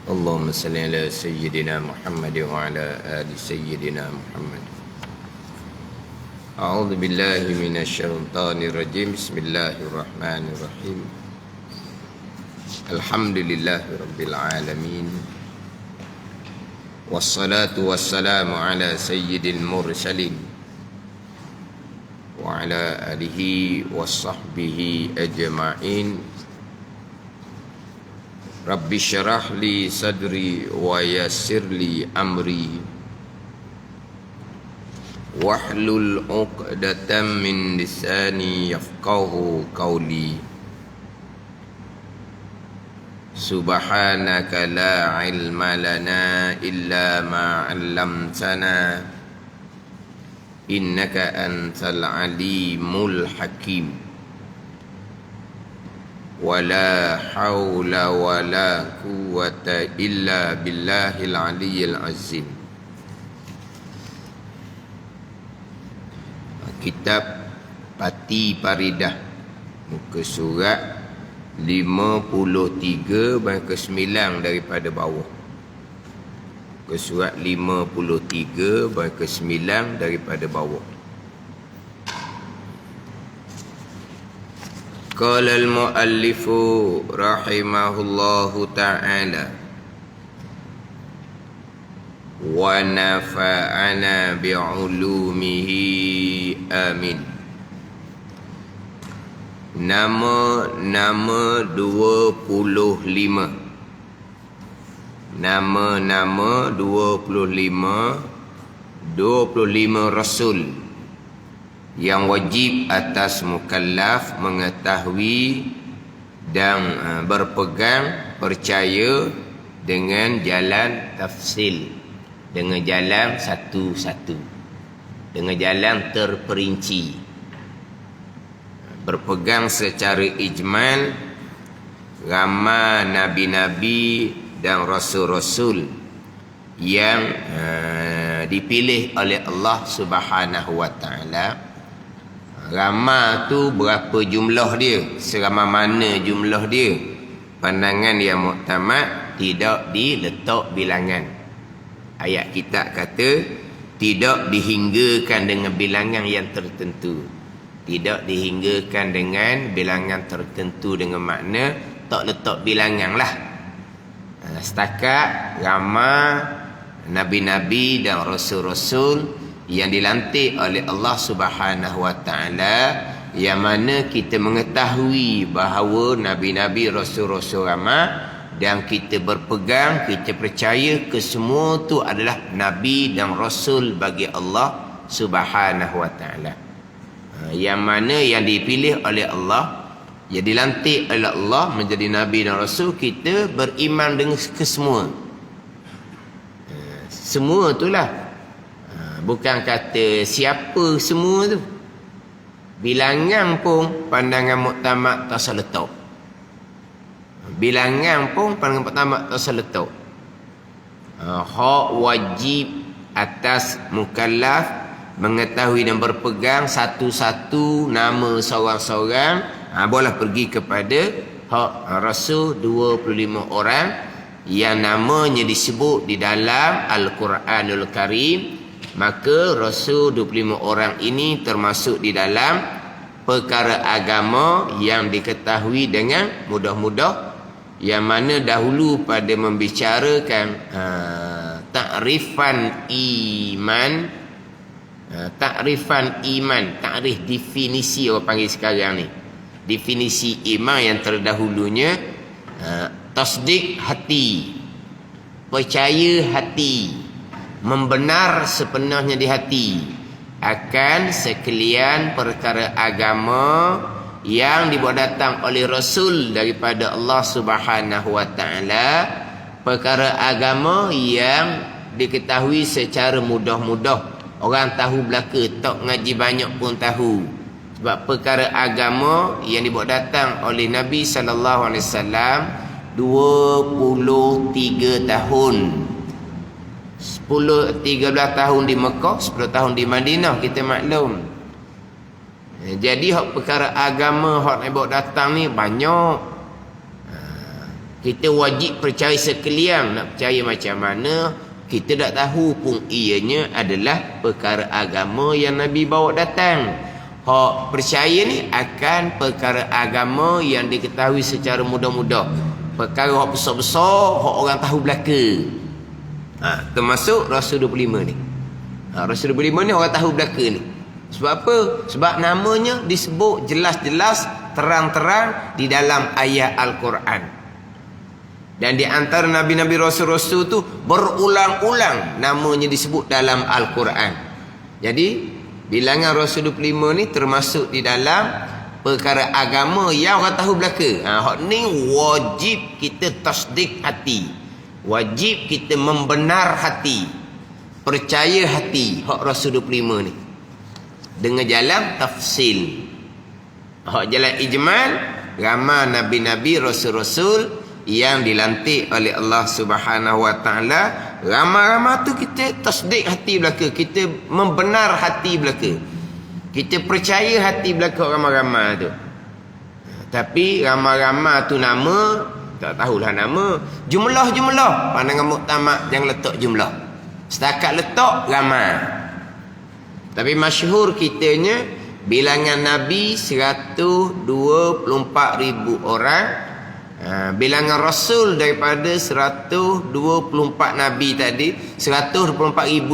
اللهم صل على سيدنا محمد وعلى آل سيدنا محمد. أعوذ بالله من الشيطان الرجيم. بسم الله الرحمن الرحيم. الحمد لله رب العالمين، والصلاة والسلام على سيد المرسلين وعلى آله وصحبه أجمعين. Rabbi syarah li sadri wa yassir li amri wahlul 'uqdatam min lisani yafqahu qawli. Subhanaka la ilma lana illa ma 'allamtana innaka antal alimul hakim. Wala haula wala quwwata illa billahil aliyyil azim. Kitab Pati Paridah, muka surat 53 dan ke-9 daripada bawah. Muka surat 53 dan ke-9 daripada bawah. Qala al-muallifu rahimahullahu ta'ala wa nafa'ana bi'ulumihi amin. Nama-nama 25. Nama-nama 25 Rasul yang wajib atas mukallaf mengetahui dan berpegang percaya dengan jalan tafsil, dengan jalan satu-satu, dengan jalan terperinci. Berpegang secara ijmal ramai nabi-nabi dan rasul-rasul yang dipilih oleh Allah Subhanahu wa taala. Ramai tu berapa jumlah dia, seramai mana jumlah dia. Pandangan yang muktamad tidak diletak bilangan. Ayat kitab kata tidak dihinggakan dengan bilangan yang tertentu. Tidak dihinggakan dengan bilangan tertentu, dengan makna tak letak bilangan lah. Setakat ramai nabi-nabi dan rasul-rasul yang dilantik oleh Allah Subhanahu wa taala, yang mana kita mengetahui bahawa nabi-nabi rasul-rasul ramai dan kita berpegang, kita percaya kesemua tu adalah nabi dan rasul bagi Allah Subhanahu wa taala. Yang mana yang dipilih oleh Allah, yang dilantik oleh Allah menjadi nabi dan rasul, kita beriman dengan kesemua. Semua itulah. Bukan kata siapa semua tu. Bilangan pun pandangan muktamad tak seletak. Bilangan pun pandangan muktamad tak seletak. Hak wajib atas mukallaf mengetahui dan berpegang satu-satu nama seorang-seorang. Boleh pergi kepada hak Rasul 25 orang yang namanya disebut di dalam Al-Quranul Karim. Maka Rasul 25 orang ini termasuk di dalam perkara agama yang diketahui dengan mudah-mudah, yang mana dahulu pada membicarakan takrifan iman, takrif definisi orang panggil sekarang ni. Definisi iman yang terdahulunya tasdik hati, percaya hati, membenar sepenuhnya di hati akan sekalian perkara agama yang dibawa datang oleh Rasul daripada Allah Subhanahu wa taala. Perkara agama yang diketahui secara mudah-mudah, orang tahu belaka, tak ngaji banyak pun tahu. Sebab perkara agama yang dibawa datang oleh Nabi sallallahu alaihi wasallam 23 tahun. 13 tahun di Mekah, 10 tahun di Madinah, kita maklum. Jadi hak perkara agama hak nak bawa datang ni banyak. Kita wajib percaya sekalian. Nak percaya macam mana, kita tak tahu pun ianya adalah perkara agama yang Nabi bawa datang. Hak percaya ni akan perkara agama yang diketahui secara mudah-mudah. Perkara hak besar-besar, hak orang tahu belaka. Termasuk Rasul 25 ni. Rasul 25 ni orang tahu belaka ni. Sebab apa? Sebab namanya disebut jelas-jelas, terang-terang di dalam ayat Al-Quran. Dan di antara Nabi-Nabi Rasul-Rasul tu berulang-ulang namanya disebut dalam Al-Quran. Jadi bilangan Rasul 25 ni termasuk di dalam perkara agama yang orang tahu belaka. Hak ni wajib kita tasdik hati. Wajib kita membenar hati. Percaya hati hak Rasul 25 ni. Dengan jalan tafsil. Hak jalan ijmal, ramai Nabi-Nabi Rasul-Rasul yang dilantik oleh Allah Subhanahu Wa Taala, ramai-ramai tu kita tasdik hati belaka, kita membenar hati belaka, kita percaya hati belaka ramai-ramai tu. Tapi ramai-ramai tu nama tak tahulah nama. Jumlah pandangan muktamad jangan letak jumlah, setakat letak ramai. Tapi masyhur kitanya bilangan Nabi 124,000 orang. Bilangan Rasul daripada 124 Nabi tadi, 124,000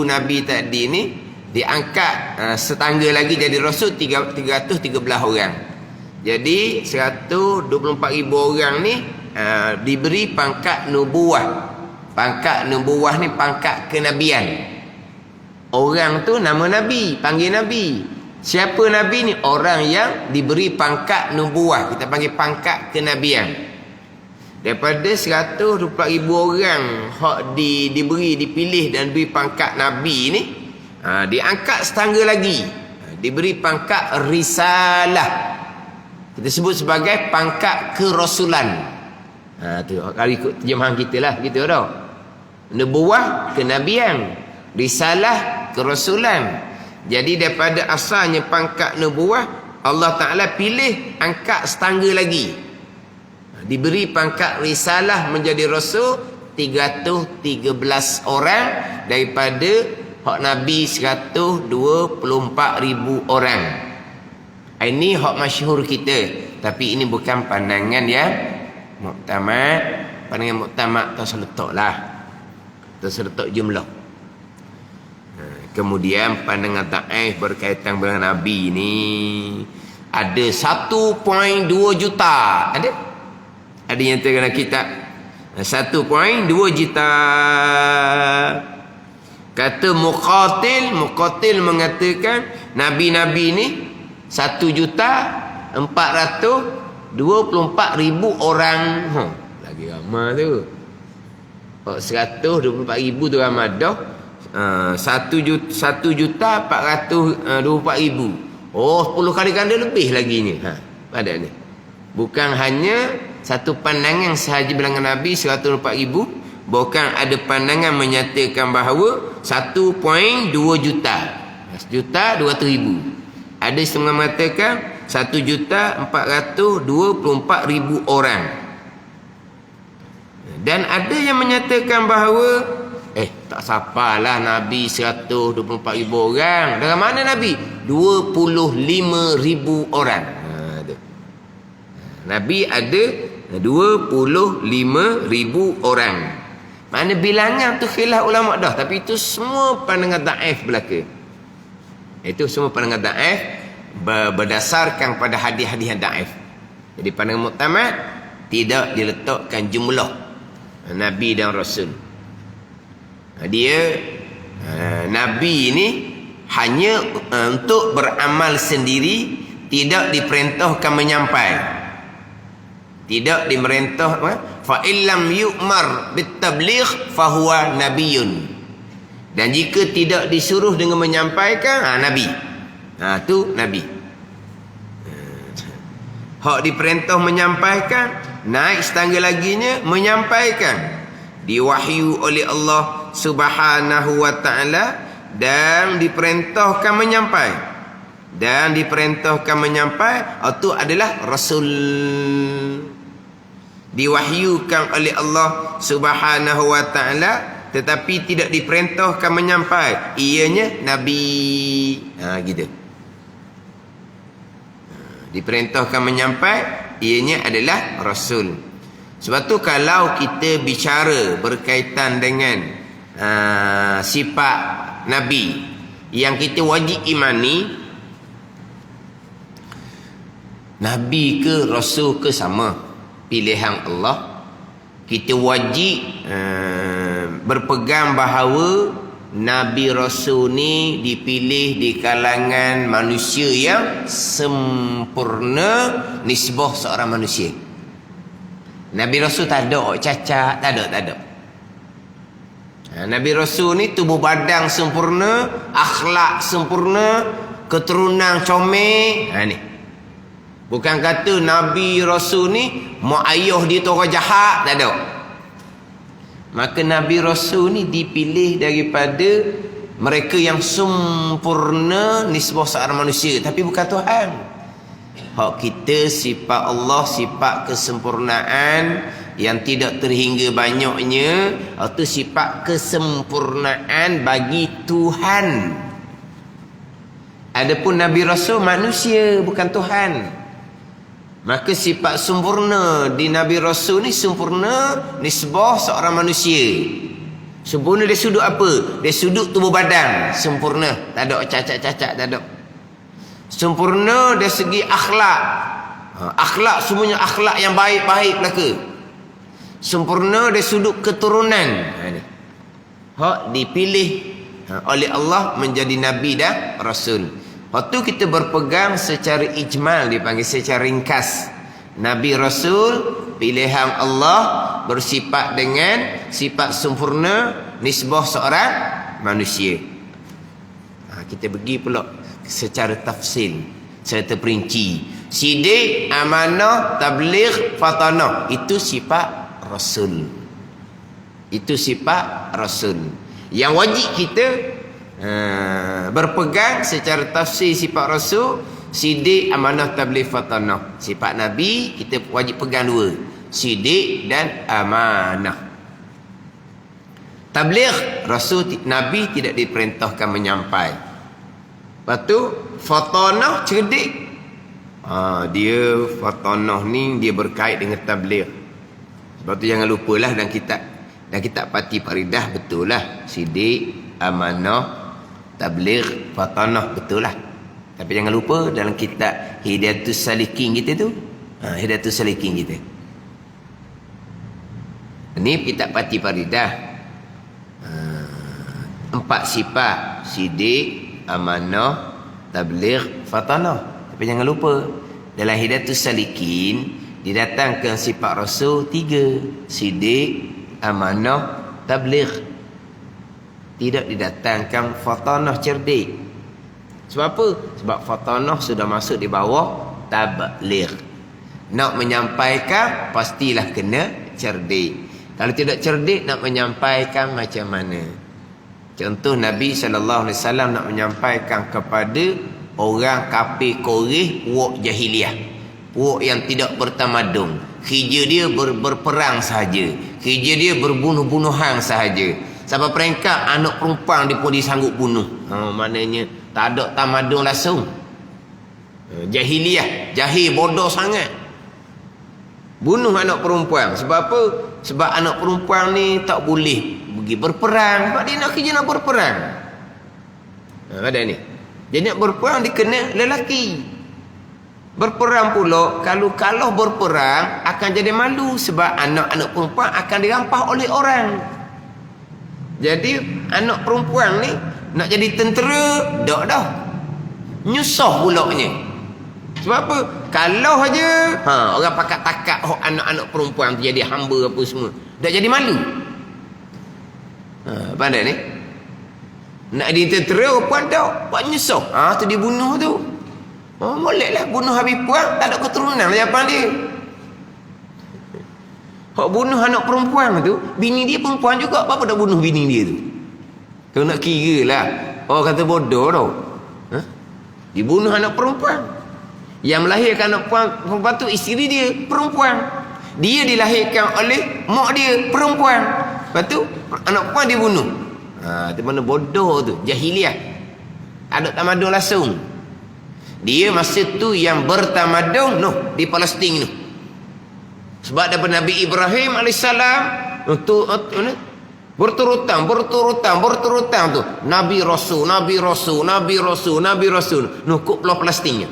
Nabi tadi ni diangkat setangga lagi jadi Rasul 313 orang. Jadi 124,000 orang ni diberi pangkat nubuah. Pangkat nubuah ni pangkat kenabian. Orang tu nama Nabi, panggil Nabi. Siapa Nabi ni? Orang yang diberi pangkat nubuah, kita panggil pangkat kenabian. Daripada 124,000 orang hak dipilih dan diberi pangkat Nabi ni, diangkat setangga lagi, diberi pangkat risalah. Kita sebut sebagai pangkat kerasulan. Tu kalau ikut terjemahan kita lah, gitu tau. Nubuah kenabian, risalah kerasulan. Jadi daripada asalnya pangkat nubuah, Allah Ta'ala pilih angkat setangga lagi, diberi pangkat risalah menjadi Rasul 313 orang daripada hak Nabi 124,000 orang. Ini hak masyhur kita. Tapi ini bukan pandangan yang muktamad. Pandangan muktamad tak seletak lah, tak seletak jumlah. Kemudian pandangan ta'if berkaitan dengan Nabi ni ada 1.2 juta. Ada yang terkena kitab 1.2 juta. Kata Muqatil mengatakan Nabi-Nabi ni 1.424,000 orang. Lagi ramai tu. 124,000 tu ramai dah. 1.424,000. Oh, 10 kali ganda lebih lagi ni. Ada ni. Bukan hanya satu pandangan sahaja bilangan Nabi 124,000, bukan ada pandangan menyatakan bahawa 1.2 juta, 1.200,000. Ada setengah mengatakan 1.424,000 orang. Dan ada yang menyatakan bahawa tak sapalah Nabi 124,000 orang. Dari mana Nabi? 25,000 orang. Nabi ada 25,000 orang. Mana bilangan tu khilaf ulama dah, tapi itu semua pandangan dhaif belaka. Itu semua pandangan dhaif berdasarkan pada hadis-hadis yang dhaif. Jadi pandangan muktamad tidak diletakkan jumlah Nabi dan Rasul. Dia Nabi ni hanya untuk beramal sendiri, tidak diperintahkan menyampai, tidak dimerintah. Fa illam yu'mar bitabligh fahuwa nabiyyun. Dan jika tidak disuruh dengan menyampaikan, Nabi. Tu Nabi. Hak diperintah menyampaikan, naik setangga laginya menyampaikan, diwahyu oleh Allah Subhanahu wa ta'ala, dan diperintahkan menyampai. Dan diperintahkan menyampai, itu adalah Rasul. Diwahyukan oleh Allah Subhanahu wa taala tetapi tidak diperintahkan menyampai, ianya nabi. Gitu. Diperintahkan menyampai, ianya adalah rasul. Sebab tu kalau kita bicara berkaitan dengan sifat nabi yang kita wajib imani, nabi ke rasul ke sama, pilihan Allah. Kita wajib berpegang bahawa nabi rasul ni dipilih di kalangan manusia yang sempurna nisbah seorang manusia. Nabi rasul tak ada cacat, tak ada. Nabi rasul ni tubuh badan sempurna, akhlak sempurna, keturunan comel. Ni bukan kata nabi rasul ni mak ayah dia tu orang jahat, tak ada. Maka nabi rasul ni dipilih daripada mereka yang sempurna nisbah seorang manusia, tapi bukan Tuhan. Hak kita sifat Allah, sifat kesempurnaan yang tidak terhingga banyaknya, itu sifat kesempurnaan bagi Tuhan. Adapun nabi rasul manusia, bukan Tuhan. Maka sifat sempurna di nabi rasul ni sempurna nisbah seorang manusia. Sempurna dari sudut apa? Dari sudut tubuh badan sempurna, tak ada cacat-cacat, tak ada. Sempurna dari segi akhlak. Akhlak semuanya akhlak yang baik-baik belaka. Sempurna dari sudut keturunan. Hak dipilih oleh Allah menjadi nabi dan rasul. Waktu kita berpegang secara ijmal, dipanggil secara ringkas, nabi rasul pilihan Allah bersifat dengan sifat sempurna nisbah seorang manusia. Kita pergi pula secara tafsil, secara terperinci. Sidik, amanah, tabligh, fatanah, itu sifat rasul. Itu sifat rasul yang wajib kita berpegang secara tafsir sifat rasul. Sidik, amanah, tabligh, fatanah. Sifat nabi kita wajib pegang dua, sidik dan amanah. Tabligh, rasul nabi tidak diperintahkan menyampai. Lepas tu fatanah, cerdik. Dia fatanah ni dia berkait dengan tabligh. Sebab tu jangan lupalah dan kitab Pati Faridah, betul lah sidik, amanah, tabligh, fatanah, betul lah. Tapi jangan lupa dalam kitab Hidayatus Salikin kita tu, Hidayatus Salikin kita, ini kitab Pati Faridah, 4 sifat: sidik, amanah, tabligh, fatanah. Tapi jangan lupa dalam Hidayatus Salikin didatangkan sifat rasul 3: sidik, amanah, tabligh. Tidak didatangkan fatanah, cerdik. Sebab apa? Sebab fatanah sudah masuk di bawah tabligh. Nak menyampaikan pastilah kena cerdik. Kalau tidak cerdik, nak menyampaikan macam mana? Contoh Nabi SAW nak menyampaikan kepada orang kafir Quraisy, puak jahiliah, puak yang tidak bertamadun. Kerja dia berperang sahaja, kerja dia berbunuh-bunuhan sahaja. Sampai peringkat anak perempuan dia pun disanggup bunuh. Maknanya tak ada tamadun langsung. Jahiliah, jahil, bodoh sangat. Bunuh anak perempuan. Sebab apa? Sebab anak perempuan ni tak boleh pergi berperang. Sebab dia nak kerja nak berperang. Ada ni. Jadi nak berperang dia kena lelaki. Berperang pula, kalau berperang akan jadi malu. Sebab anak-anak perempuan akan dirampas oleh orang. Jadi anak perempuan ni nak jadi tentera, tak dah. Nyusah pulaknya. Sebab apa? Kalau aja orang pakat takat anak-anak perempuan tu jadi hamba apa semua, dah jadi malu. Pandai ni. Nak jadi tentera perempuan tak, buat nyusah. Tu dia bunuh tu. Moleklah bunuh habis puan, tak ada keturunan jawapan dia. Hak bunuh anak perempuan tu, bini dia perempuan juga, apa dah bunuh bini dia tu? Kau nak kira lah. Orang kata bodoh tau. Dibunuh anak perempuan. Yang melahirkan anak perempuan tu isteri dia perempuan. Dia dilahirkan oleh mak dia perempuan. Lepas tu anak perempuan dia bunuh. Itu mana bodoh tu, jahiliah. Ada tamadun langsung. Dia masa tu yang bertamadun di Palestin tu. Sebab daripada Nabi Ibrahim AS tu berturutan tu Nabi Rasul kok belah Palestin.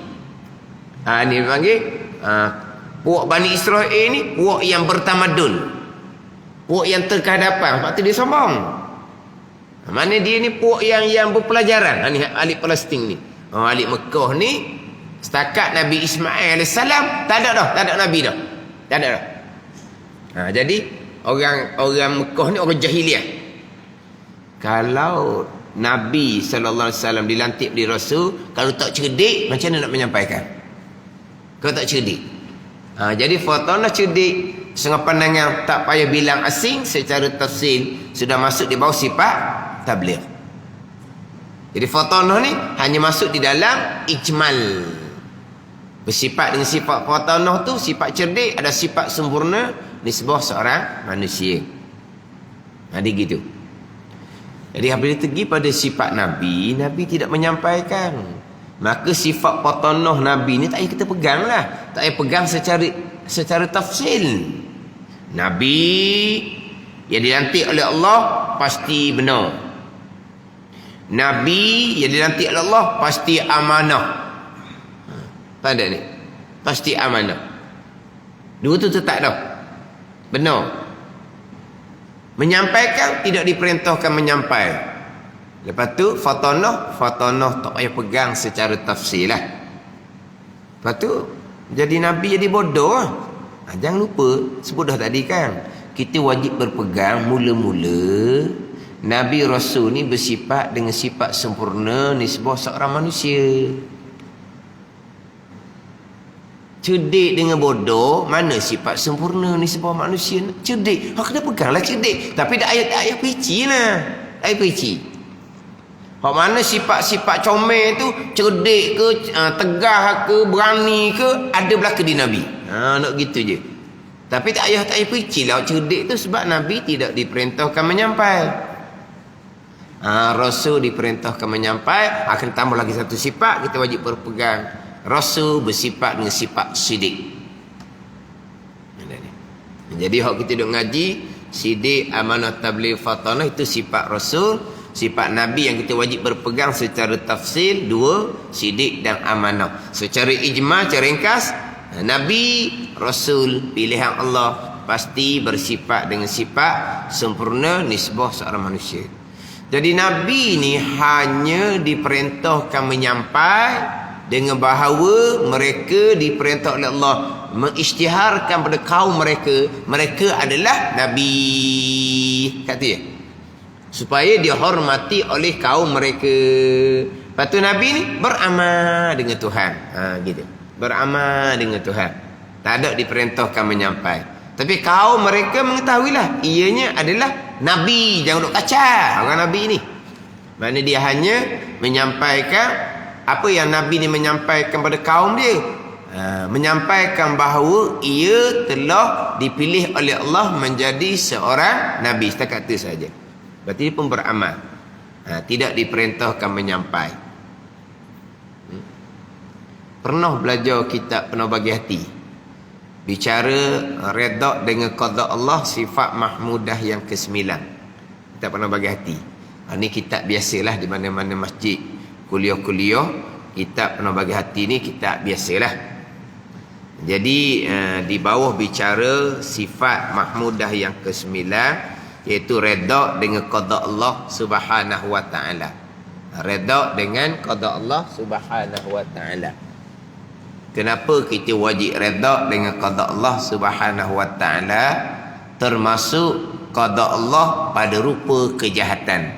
Ni panggil puak Bani Israel ni puak yang bertamadun, puak yang terkehadapan. Sebab tu dia sombong. Mana dia ni puak yang berpelajaran. Ni ahli Palestin ni. Ahli Mekah ni setakat Nabi Ismail AS tak ada Nabi dah. Tak ada dah. Jadi orang Mekah ni orang jahiliah. Kalau Nabi SAW dilantik di Rasul, kalau tak cerdik, macam mana nak menyampaikan? Kalau tak cerdik. Jadi Fatanah cerdik, setengah pandangan tak payah bilang asing, secara tafsir sudah masuk di bawah sifat tabligh. Jadi Fatanah ni hanya masuk di dalam ijmal. Bersifat dengan sifat Fatanah tu sifat cerdik, ada sifat sempurna nisbah seorang manusia. Jadi gitu. Jadi apabila pergi pada sifat Nabi, Nabi tidak menyampaikan. Maka sifat Fatanah Nabi ni tak payah kita pegang lah. Tak payah pegang secara tafsil. Nabi yang dilantik oleh Allah pasti benar. Nabi yang dilantik oleh Allah pasti amanah. Tak ada ni. Pasti amanah. Dua tu tak dah. Benar. Menyampaikan tidak diperintahkan menyampai. Lepas tu Fatanah tak payah pegang secara tafsir lah. Lepas tu jadi Nabi jadi bodoh lah. Jangan lupa sebut dah tadi kan, kita wajib berpegang mula-mula Nabi Rasul ni bersifat dengan sifat sempurna nisbah seorang manusia. Cerdik dengan bodoh, mana sifat sempurna ni sebuah manusia? Cerdik, kena peganglah cerdik. Tapi dah ayat-ayat peci lah. Ayat peci. Hak mana sifat-sifat comel tu, cerdik ke, tegah ke, berani ke, ada belaka di Nabi. Nak gitu je. Tapi tak ayat peci lah. Cerdik tu sebab Nabi tidak diperintahkan menyampai. Rasul diperintahkan menyampai. Akan tambah lagi satu sifat, kita wajib berpegang. Rasul bersifat dengan sifat sidik. Jadi hak kita duk ngaji sidik, amanah, tabligh, fatanah, itu sifat Rasul. Sifat Nabi yang kita wajib berpegang secara tafsil, dua, sidik dan amanah. Secara ijma', secara ringkas, Nabi Rasul pilihan Allah pasti bersifat dengan sifat sempurna nisbah seorang manusia. Jadi Nabi ni hanya diperintahkan menyampai dengan bahawa mereka diperintah oleh Allah mengisytiharkan pada kaum mereka adalah Nabi, kata dia, supaya dihormati oleh kaum mereka. Lepas tu Nabi ni beramal dengan Tuhan. Gitu. Beramal dengan Tuhan. Tak ada diperintahkan menyampai. Tapi kaum mereka mengetahuilah ianya adalah Nabi. Jangan duk kacau orang Nabi ni. Mana dia hanya menyampaikan apa yang Nabi ni menyampaikan pada kaum dia. Menyampaikan bahawa ia telah dipilih oleh Allah menjadi seorang Nabi. Setakat itu saja. Berarti dia pun beramal. Tidak diperintahkan menyampai. Pernah belajar kitab Penuh Bagi Hati. Bicara redha dengan qada Allah, sifat mahmudah yang ke-9. Kitab Penuh Bagi Hati. Ini kitab biasalah di mana-mana masjid, kuliah-kuliah, kitab Penuh Bagi Hati ni kitab biasalah. Jadi di bawah bicara sifat mahmudah yang ke-9, iaitu redha dengan qada Allah Subhanahu wa taala. Redha dengan qada Allah Subhanahu wa taala. Kenapa kita wajib redha dengan qada Allah Subhanahu wa taala? Termasuk qada Allah pada rupa kejahatan.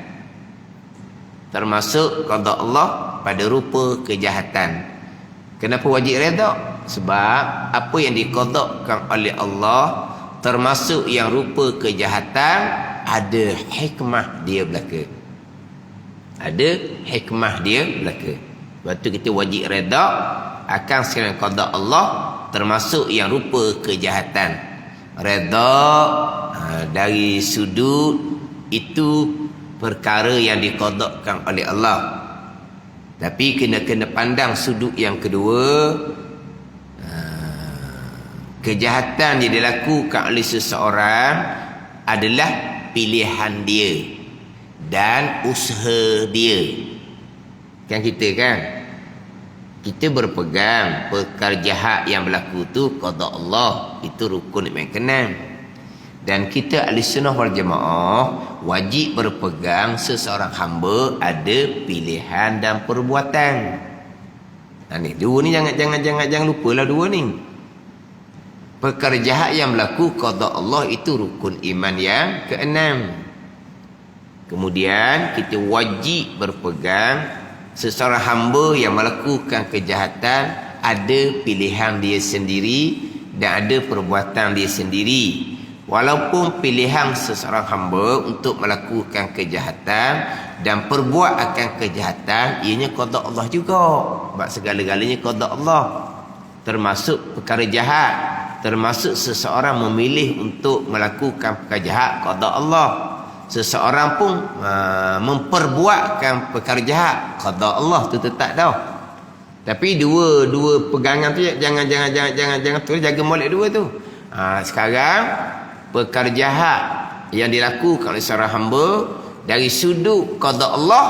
Termasuk qada Allah pada rupa kejahatan. Kenapa wajib redha? Sebab apa yang diqadakan oleh Allah termasuk yang rupa kejahatan, ada hikmah dia belaka. Ada hikmah dia belaka. Sebab tu kita wajib redha akan sekalian qada Allah termasuk yang rupa kejahatan. Redha dari sudut itu perkara yang diqadakkan oleh Allah. Tapi kena pandang sudut yang kedua. Kejahatan yang dilakukan oleh seseorang adalah pilihan dia dan usaha dia. Kan kita berpegang perkara jahat yang berlaku tu qada Allah, itu rukun iman keenam. Dan kita ahli sunnah wal jamaah wajib berpegang seseorang hamba ada pilihan dan perbuatan. Ni dua ni jangan lupalah dua ni. Perkara jahat yang berlaku qada Allah itu rukun iman yang keenam. Kemudian kita wajib berpegang seseorang hamba yang melakukan kejahatan ada pilihan dia sendiri dan ada perbuatan dia sendiri. Walaupun pilihan seseorang hamba untuk melakukan kejahatan dan perbuat akan kejahatan, ianya qada Allah juga. Sebab segala-galanya qada Allah. Termasuk perkara jahat, termasuk seseorang memilih untuk melakukan perkara jahat, qada Allah. Seseorang pun memperbuatkan perkara jahat, qada Allah, tu tetap dah. Tapi dua pegangan tu jangan tu jaga molek dua tu. Sekarang perkara jahat yang dilakukan oleh seorang hamba dari sudut qada Allah,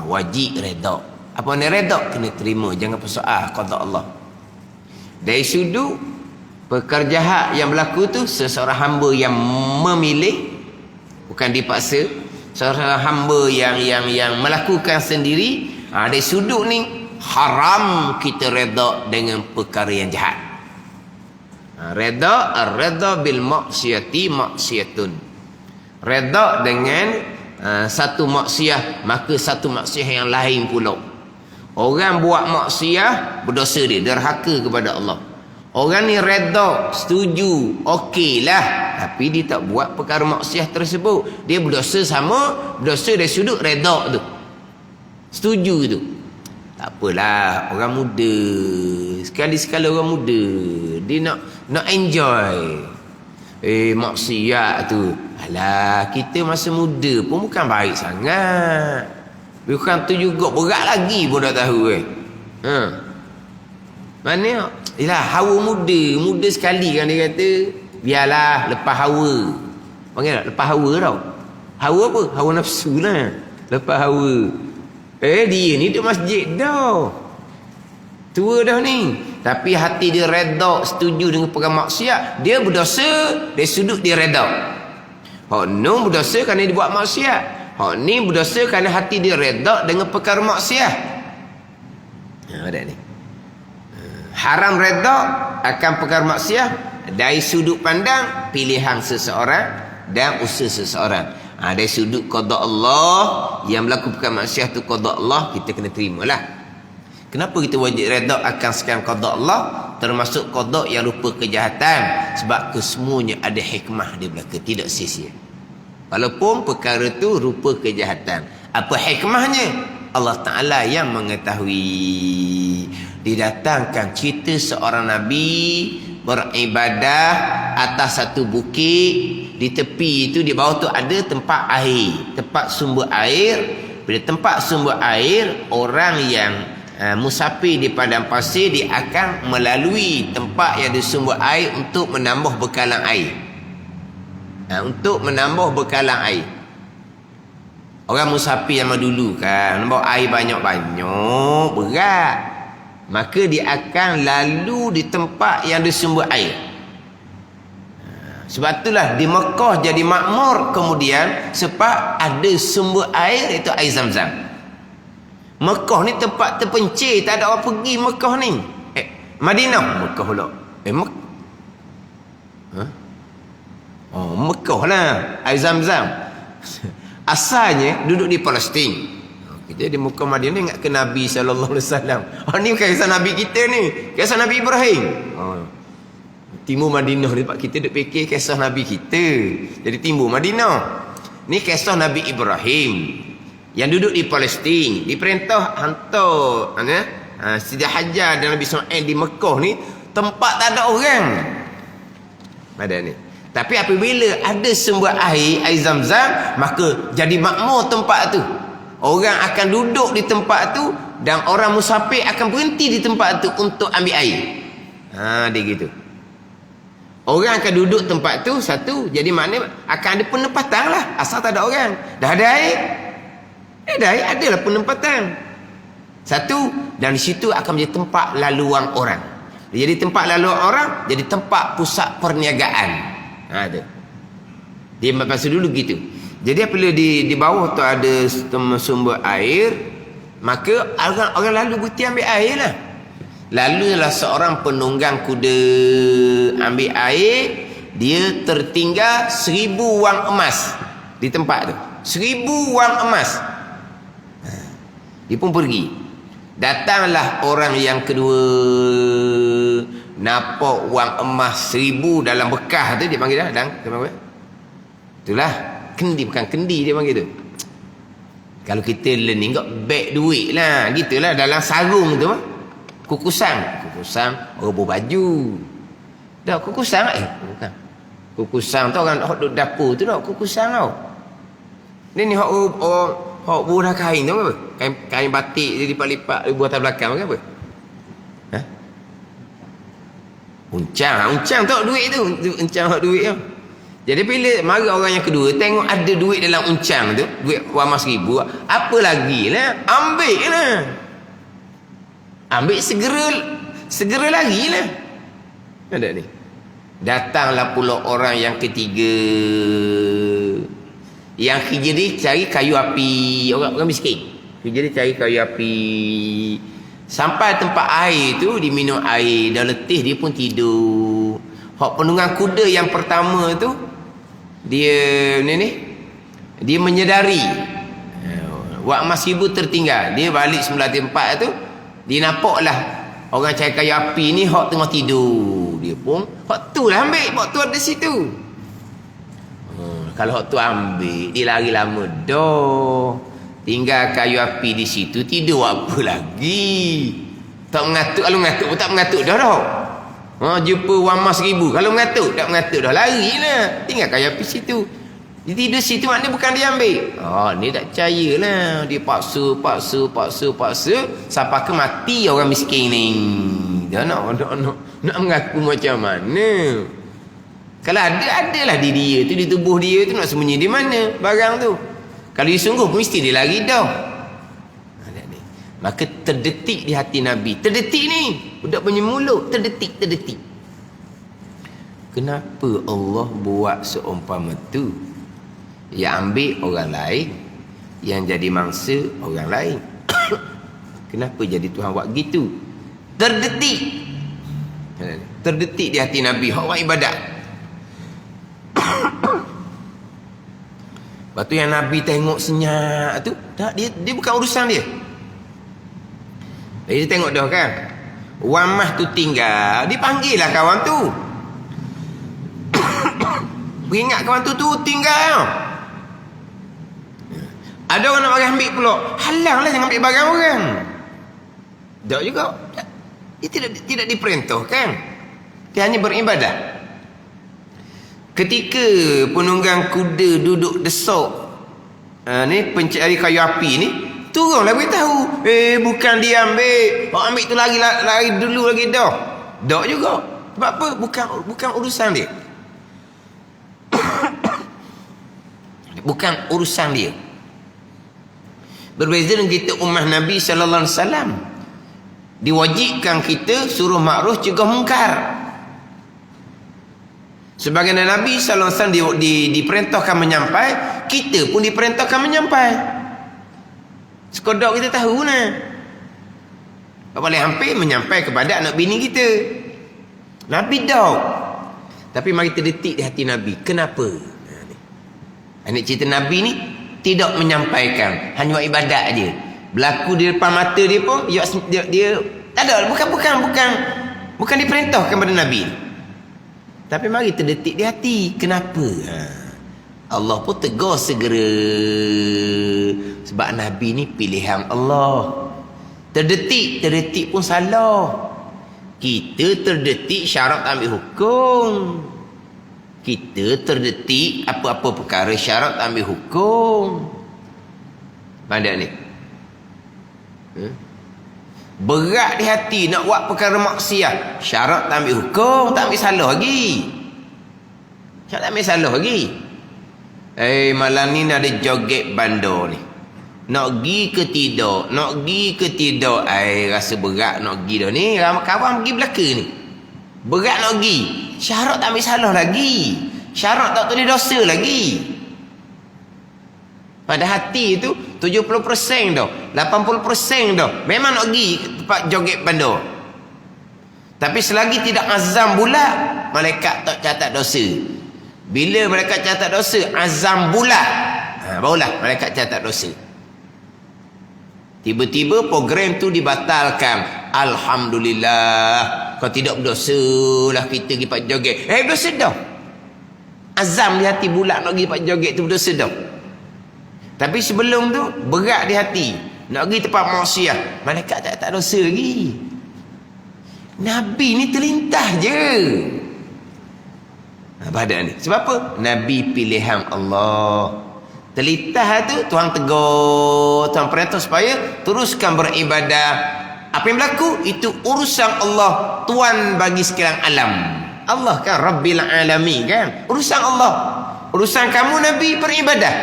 wajib redha. Apa ni redha? Kena terima, jangan persoal qada Allah. Dari sudut perkara jahat yang berlaku tu seseorang hamba yang memilih, bukan dipaksa, seorang hamba yang melakukan sendiri. Dari sudut ni haram kita redha dengan perkara yang jahat. Redha bil maksiati maksiatun. Redha dengan satu maksiat, maka satu maksiat yang lain pula. Orang buat maksiat, berdosa dia, derhaka kepada Allah. Orang ni redha, setuju, okeylah, tapi dia tak buat perkara maksiat tersebut. Dia berdosa sama, berdosa dari sudut redha tu, setuju tu. Tak apalah, orang muda, sekali-sekala orang muda, dia nak enjoy. Maksiat tu, alah, kita masa muda pun bukan baik sangat. Bukan tu juga, berat lagi pun dah tahu mana? Yalah, hawa muda sekali kan dia kata, biarlah lepas hawa. Panggil tak? Lepas hawa tau. Hawa apa? Hawa nafsu lah. Lepas hawa. Dia ni duduk masjid dah. Tua dah ni. Tapi hati dia redha, setuju dengan perkara maksiat. Dia berdosa, dari sudut dia redha. Hak ni berdosa kerana dia buat maksiat. Hak ni berdosa kerana hati dia redha dengan perkara maksiat. Ada ni. Haram redha akan perkara maksiat dari sudut pandang pilihan seseorang dan usaha seseorang. Dari sudut qada Allah, yang melakukan maksiat tu qada Allah, kita kena terimalah. Kenapa kita wajib redha akan sekian qada Allah, termasuk qada yang rupa kejahatan? Sebab kesemuanya ada hikmah di belakang, tidak sia-sia. Walaupun perkara tu rupa kejahatan, apa hikmahnya? Allah Ta'ala yang mengetahui. Didatangkan cerita seorang Nabi beribadah atas satu bukit. Di tepi itu, di bawah tu ada tempat air, tempat sumber air. Bila tempat sumber air, orang yang musafir di padang pasir, dia akan melalui tempat yang ada sumber air untuk menambah bekalan air. Untuk menambah bekalan air. Orang musafir zaman dulu kan, bawa air banyak-banyak, berat. Maka dia akan lalu di tempat yang ada sumber air. Sebab itulah di Mekah jadi makmur kemudian, sebab ada sumber air, iaitu air Zam-Zam. Mekah ni tempat terpencil, tak ada orang pergi Mekah ni. Madinah, Mekah pula. Mekah lah, air Zam-Zam. Asalnya duduk di Palestin. Kita di Mekah Madinah ingat ke Nabi SAW. Ni kisah Nabi kita ni, kisah Nabi Ibrahim. Timur Madinah ni, kita duk fikir kisah Nabi kita, jadi timur Madinah. Ni kisah Nabi Ibrahim yang duduk di Palestin, diperintah hantar Siti Hajar dan Nabi Ismail di Mekah ni, tempat tak ada orang. Ada ni. Tapi apabila ada sumber air Zam-Zam, maka jadi makmur tempat tu. Orang akan duduk di tempat tu dan orang musafir akan berhenti di tempat tu untuk ambil air. Dia gitu. Orang akan duduk tempat tu satu, jadi maknanya akan ada penempatan lah. Asal tak ada orang, dah ada air. Dah air, adalah penempatan. Satu, dan di situ akan menjadi tempat laluan orang. Jadi tempat laluan orang, jadi tempat pusat perniagaan. Ada. Dia masa dulu gitu. Jadi apabila di bawah tu ada sumber air, maka orang lalu berhenti ambil air lah. Lalulah seorang penunggang kuda ambil air, dia tertinggal 1000 wang emas di tempat tu. 1000 wang emas. Dia pun pergi. Datanglah orang yang kedua, nampak wang emas 1000 dalam bekas tu, dia panggil dah. Itulah kendi, bukan kendi dia panggil tu. Kalau kita learning kat beg duit lah, gitulah dalam sarung tu. Kukusan orang berbaju. Dah kukusan bukan. Kukusan tu orang duduk dapur tu dah kukusan tau. Ni hak buah kain tu apa? Kain batik dia lipat-lipat buat atas belakang ke apa? Uncang tu duit tu. Uncang hak duit tu. Jadi bila mari orang yang kedua tengok ada duit dalam uncang tu, duit wang emas 1000, apa lagi lah? Ambil lah. Ambil segera lagi lah. Ada ni. Datanglah pula orang yang ketiga. Yang kerja dia cari kayu api. Orang miskin. Kerja dia cari kayu api. Sampai tempat air tu, dia minum air. Dah letih, dia pun tidur. Hak penunggang kuda yang pertama tu, dia dia menyedari wang emas 1000 tertinggal. Dia balik semula tempat tu, dia nampaklah orang cari kayu api ni hak tengah tidur. Dia pun hak tu lah ambil, hak tu ada situ. Kalau hak tu ambil, dia lari lama dah. Tinggal kayu api di situ, tidur apa lagi? Tak mengatuk, kalau mengatuk pun tak mengatuk dah. Jumpa wang emas 1000, kalau mengatuk tak mengatuk dah, lari lah. Tinggal kayu api situ. Dia tidur situ maknanya bukan dia ambil. Ni tak percaya lah. Dia paksa sampai ke mati orang miskin ni. Dia nak mengaku macam mana? Kalau adalah di dia tu, di tubuh dia tu, nak sembunyi di mana barang tu? Kalau dia sungguh mesti dia lari dah. Maka terdetik di hati Nabi. Terdetik ni, budak punya mulut terdetik. Kenapa Allah buat seumpama tu? Yang ambil orang lain, yang jadi mangsa orang lain. Kenapa jadi Tuhan buat gitu? Terdetik di hati Nabi hak buat ibadat. Lepas tu yang Nabi tengok senyap tu, tak, dia bukan urusan dia. Dia tengok dah kan, wang emas tu tinggal, dipanggil lah kawan tu. Beringat kawan tu tinggal. Ada orang nak ambil pula, halanglah jangan ambil barang orang. Tak juga. Dia tidak diperintahkan. Dia hanya beribadah. Ketika penunggang kuda duduk desok ni pencari kayu api ni, turunlah beritahu, bukan dia ambil. Ambil tu lari dulu lagi dah. Tak juga. Sebab apa? Bukan urusan dia. Bukan urusan dia. Berbeza dengan kita ummah Nabi sallallahu alaihi wasallam, diwajibkan kita suruh makruf cegah mungkar. Sebagaimana Nabi sallallahu alaihi wasallam diperintahkan menyampai, kita pun diperintahkan menyampai. Sekadar kita tahu nah. Paling hampir menyampai kepada anak bini kita. Nabi dah. Tapi mari terdetik di hati Nabi. Kenapa? Ini cerita Nabi ni tidak menyampaikan, hanya buat ibadat aja. Berlaku di depan mata dia pun dia tak ada, bukan diperintahkan pada Nabi. Tapi mari terdetik di hati. Kenapa? Allah pun tegur segera. Sebab Nabi ni pilihan Allah. Terdetik pun salah. Kita terdetik syarat ambil hukum. Kita terdetik apa-apa perkara syarat tak ambil hukum. Pandai ni. Berat di hati nak buat perkara maksiat, syarat tak ambil hukum, tak ambil salah lagi. Syarat tak ambil salah lagi. Malam ni ada joget bandar ni. Nak pergi ke tidak? Nak pergi ke tidak? Rasa berat nak pergi dah ni. Kawan pergi belaka ni. Berat nak pergi. Syarat tak ambil salah lagi. Syarat tak tulis dosa lagi. Pada hati tu 70% dah, 80% dah. Memang nak pergi tempat joget bandar. Tapi selagi tidak azam bulat, malaikat tak catat dosa. Bila malaikat catat dosa, azam bulat, barulah malaikat catat dosa. Tiba-tiba program tu dibatalkan. Alhamdulillah. Kalau tidak berdosa lah kita pergi pak joget. Berdosa dah. Azam di hati bulat nak pergi pak joget tu berdosa dah. Tapi sebelum tu berat di hati nak pergi tempat maksiat, malaikat tak dosa lagi. Nabi ni terlintah je. Badan ni. Sebab apa? Nabi pilihan Allah. Terlintah tu Tuhan tegur, Tuhan perintah supaya teruskan beribadah. Apa yang berlaku itu urusan Allah, Tuhan bagi sekalian alam. Allah kan Rabbil Alamin kan. Urusan Allah. Urusan kamu Nabi beribadah.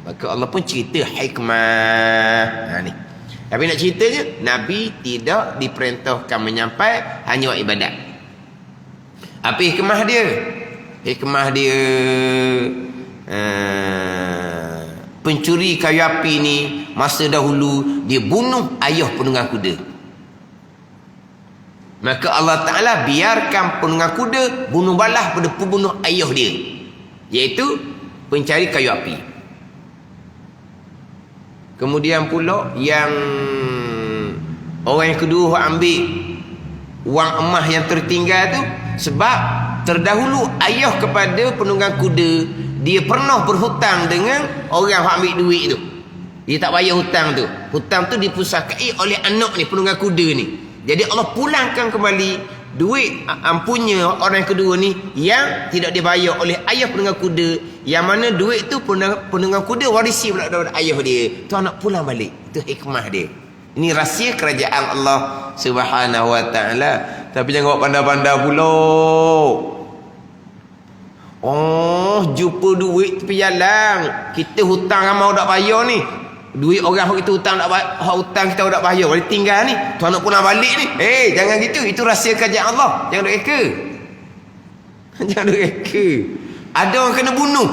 Maka Allah pun cerita hikmah. Ni. Tapi nak cerita je, Nabi tidak diperintahkan menyampai, hanya buat ibadat. Apa hikmah dia? Hikmah dia pencuri kayu api ni masa dahulu dia bunuh ayah penunggang kuda. Maka Allah Ta'ala biarkan penunggang kuda bunuh balas pada pembunuh ayah dia, iaitu pencari kayu api. Kemudian pula yang orang yang kedua ambil wang emas yang tertinggal tu, sebab terdahulu ayah kepada penunggang kuda dia pernah berhutang dengan orang yang ambil duit tu. Dia tak bayar hutang tu. Hutang tu dipusakai oleh anak ni, penunggang kuda ni. Jadi Allah pulangkan kembali duit ampunnya orang yang kedua ni yang tidak dibayar oleh ayah penunggang kuda, yang mana duit tu penunggang kuda warisi pula daripada ayah dia. Tu anak pulang balik. Itu hikmah dia. Ini rahsia kerajaan Allah Subhanahu wa taala. Tapi jangan buat pandai-pandai pula. Jumpa duit tepi jalan, kita hutang ramai tak bayar ni. Duit orang kita hutang tak bayar, hutang kita tak bayar, boleh tinggal ni. Tuan nak pulang balik ni. Jangan gitu. Itu rahsia kerajaan Allah. Jangan duk reka. Jangan duk reka. Ada orang kena bunuh.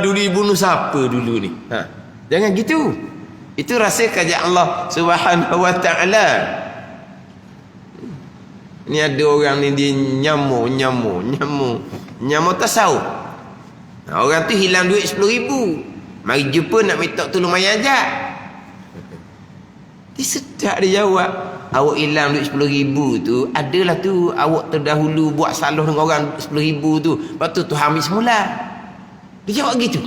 Dulu bunuh siapa dulu ni? Jangan gitu. Itu rahsia kerajaan Allah Subhanahu wa taala. Ni ada orang ni dia nyamuk tasawuf. Orang tu hilang duit 10,000. Mari jumpa nak minta tolong mayajak. Dia sedap dia jawab. Awak hilang duit 10,000 tu, adalah tu awak terdahulu buat salah dengan orang 10,000 tu. Lepas tu Tuhan ambil semula. Dia jawab gitu.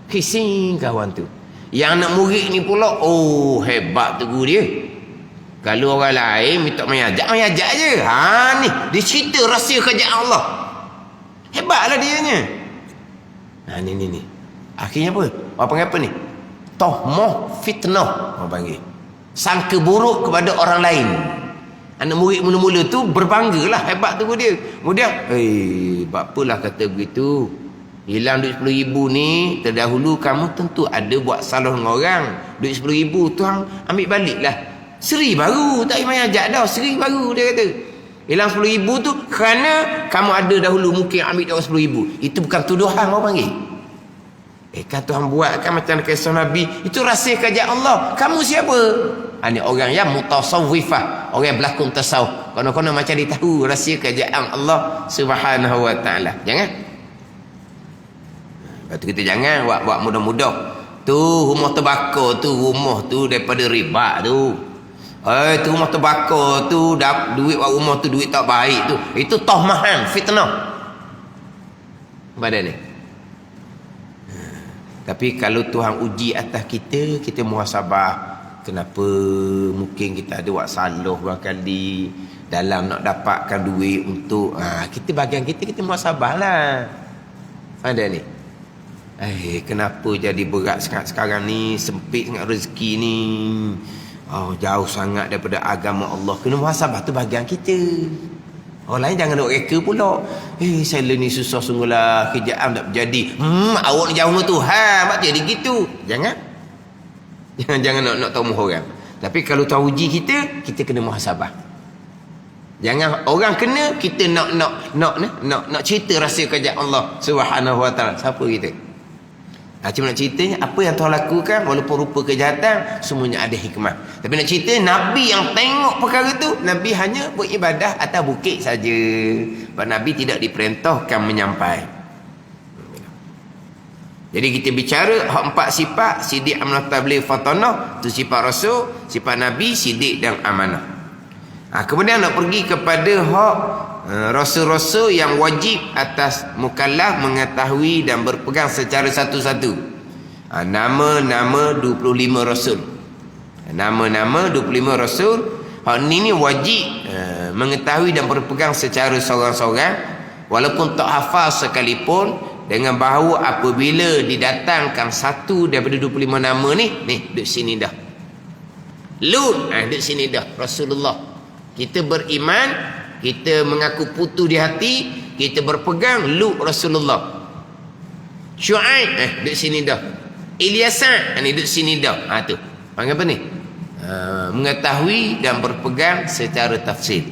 Kising kawan tu. Yang anak murid ni pula, hebat tu guru dia. Kalau orang lain minta mayajak je. Ni dia cerita rahsia kerajaan Allah. Hebatlah dianya. Ni. Akhirnya apa? Orang panggil apa ni? Tohmah fitnah. Orang panggil. Sangka buruk kepada orang lain. Anak murid mula-mula tu berbanggalah, hebat tu dia. Kemudian, apalah kata begitu? Hilang duit 10,000 ni, terdahulu kamu tentu ada buat salah dengan orang. Duit 10,000 tu ambil baliklah. Seri baru, tak payah ajak dah. Seri baru dia kata. Hilang 10,000 tu kerana kamu ada dahulu mungkin ambil duit 10,000. Itu bukan tuduhan orang panggil. Kan Tuhan buat kan macam kisah Nabi. Itu rahsia kerajaan Allah. Kamu siapa? Ini orang yang mutasawwifah, orang yang berlakon tasawuf. Konon-konon macam dia tahu rahsia kerajaan Allah Subhanahu wa taala. Jangan. Lepas tu kita jangan buat mudah-mudah. Tu rumah terbakar tu, rumah tu daripada riba tu. Tu rumah terbakar tu, duit rumah tu duit tak baik tu. Itu tohmahan, fitnah. Badan ni. Tapi kalau Tuhan uji atas kita muhasabah. Kenapa mungkin kita ada buat salah berapa kali. dalam nak dapatkan duit untuk kita bahagian kita muhasabah lah. Ada ni. Kenapa jadi berat sekarang ni, sempit sangat rezeki ni. Jauh sangat daripada agama Allah. Kena muhasabah tu bahagian kita. Orang lain jangan nak reka pula. Saya ni susah sungguhlah, kerjaan tak berjadi. Awak ni jauh dengan Tuhan, mak jadi gitu. Jangan nak tahu orang. Tapi kalau tahu uji kita kena muhasabah. Jangan orang kena kita nak cerita rahsia kerja Allah Subhanahu Wa Taala. Siapa kita? Cuma nak ceritanya apa yang Tuhan lakukan walaupun rupa kejahatan, semuanya ada hikmah. Tapi nak cerita Nabi yang tengok perkara tu, Nabi hanya beribadah atas bukit saja. Sebab Nabi tidak diperintahkan menyampai. Jadi kita bicara hak 4 sifat, sidik, amanah, tabligh, fatanah, tu sifat Rasul, sifat Nabi, sidik dan amanah. Kemudian nak pergi kepada hak rasul-rasul yang wajib atas mukallaf mengetahui dan berpegang secara satu-satu. Nama-nama 25 rasul. Nama-nama 25 rasul. Hak ni wajib mengetahui dan berpegang secara seorang-seorang, walaupun tak hafal sekalipun, dengan bahawa apabila didatangkan satu daripada 25 nama ni duduk sini dah. Lut, duduk sini dah Rasulullah. Kita beriman, kita mengaku putus di hati, kita berpegang Lut Rasulullah. Syuaib, duduk sini dah. Ilyasan, duduk sini dah. Tu. Panggil apa ni? Mengetahui dan berpegang secara tafsir.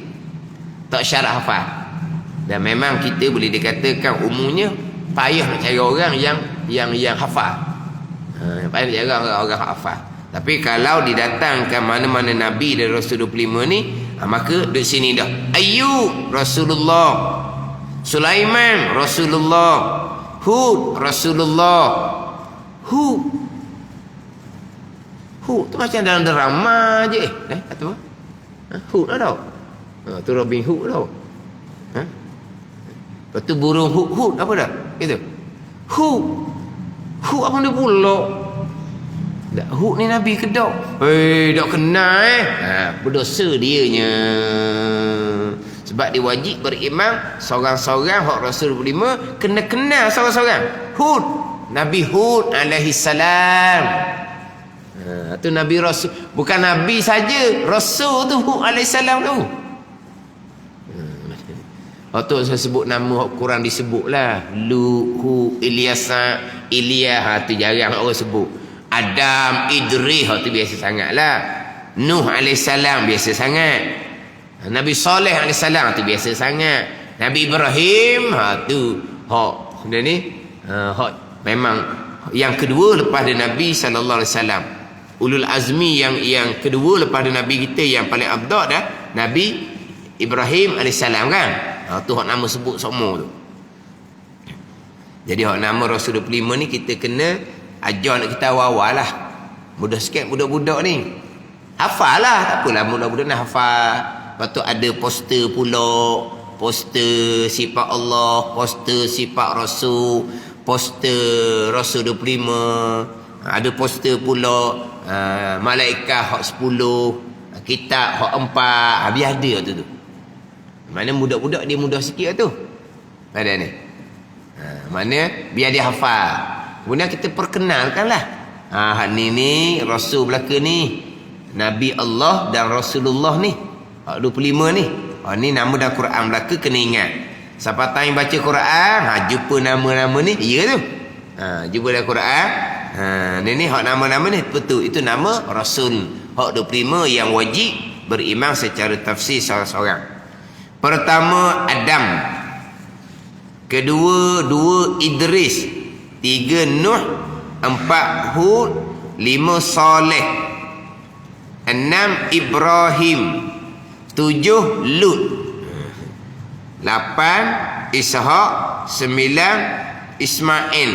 Tak syarat hafal. Dan memang kita boleh dikatakan umumnya payah nak cari orang yang hafal. Payah nak cari orang hafal. Tapi kalau didatangkan mana-mana Nabi dari Rasul 25 ni, maka duduk sini dah. Ayub Rasulullah, Sulaiman Rasulullah, Hud Rasulullah. Hud tu macam dalam drama je. Kata apa? Hud lah tau. Tu Robin Hood tau. Lepas tu burung Hud apa dah? Gitu. Hud apa dia pula? Hud ni Nabi ke tak? Tak kenal berdosa dianya. Sebab dia wajib beriman seorang-seorang hak Rasul 25 kena kenal seorang-seorang. Hud, Nabi Hud alaihi salam. Tu Nabi Rasul, bukan Nabi saja, Rasul tu Hud alaihi salam tu. Tu saya sebut nama Quran disebutlah. Lut, Hud, Ilyas, tu jarang orang sebut. Adam, Idris, tu biasa sangat lah. Nuh alaihissalam biasa sangat. Nabi Saleh alaihissalam tu biasa sangat. Nabi Ibrahim tu hak dia ni memang yang kedua lepas dari Nabi sallallahu alaihi wasallam. Ulul azmi yang kedua lepas dari Nabi kita yang paling afdal dah Nabi Ibrahim alaihissalam kan. Tu hak nama sebut semua tu. Jadi hak nama Rasul 25 ni kita kena ajar nak kita awal-awal lah. Mudah sikit budak-budak ni. Hafal lah. Tak apalah budak-budak nak hafal. Lepas tu ada poster pula. Poster sifat Allah. Poster sifat Rasul. Poster Rasul 25. Ada poster pula. Malaikat hak 10. Kitab hak 4. Biar ada tu. Mana budak-budak dia mudah sikit tu. Ada ni. Mana biar dia hafal. Kemudian kita perkenalkanlah. Ni Rasul belaka ni. Nabi Allah dan Rasulullah ni. 25 ni. Ni nama dalam Quran belaka kena ingat. Siapa tahu baca Quran, jumpa nama-nama ni, ya tu. Jumpa dalam Quran. Ni hak nama-nama ni betul. Itu nama Rasul. Hak 25 yang wajib beriman secara tafsir seorang-seorang. Pertama Adam. Kedua Idris. 3 Nuh, 4 Hud, 5 Saleh, 6 Ibrahim, 7 Lut, 8 Ishaq, 9 Ismail.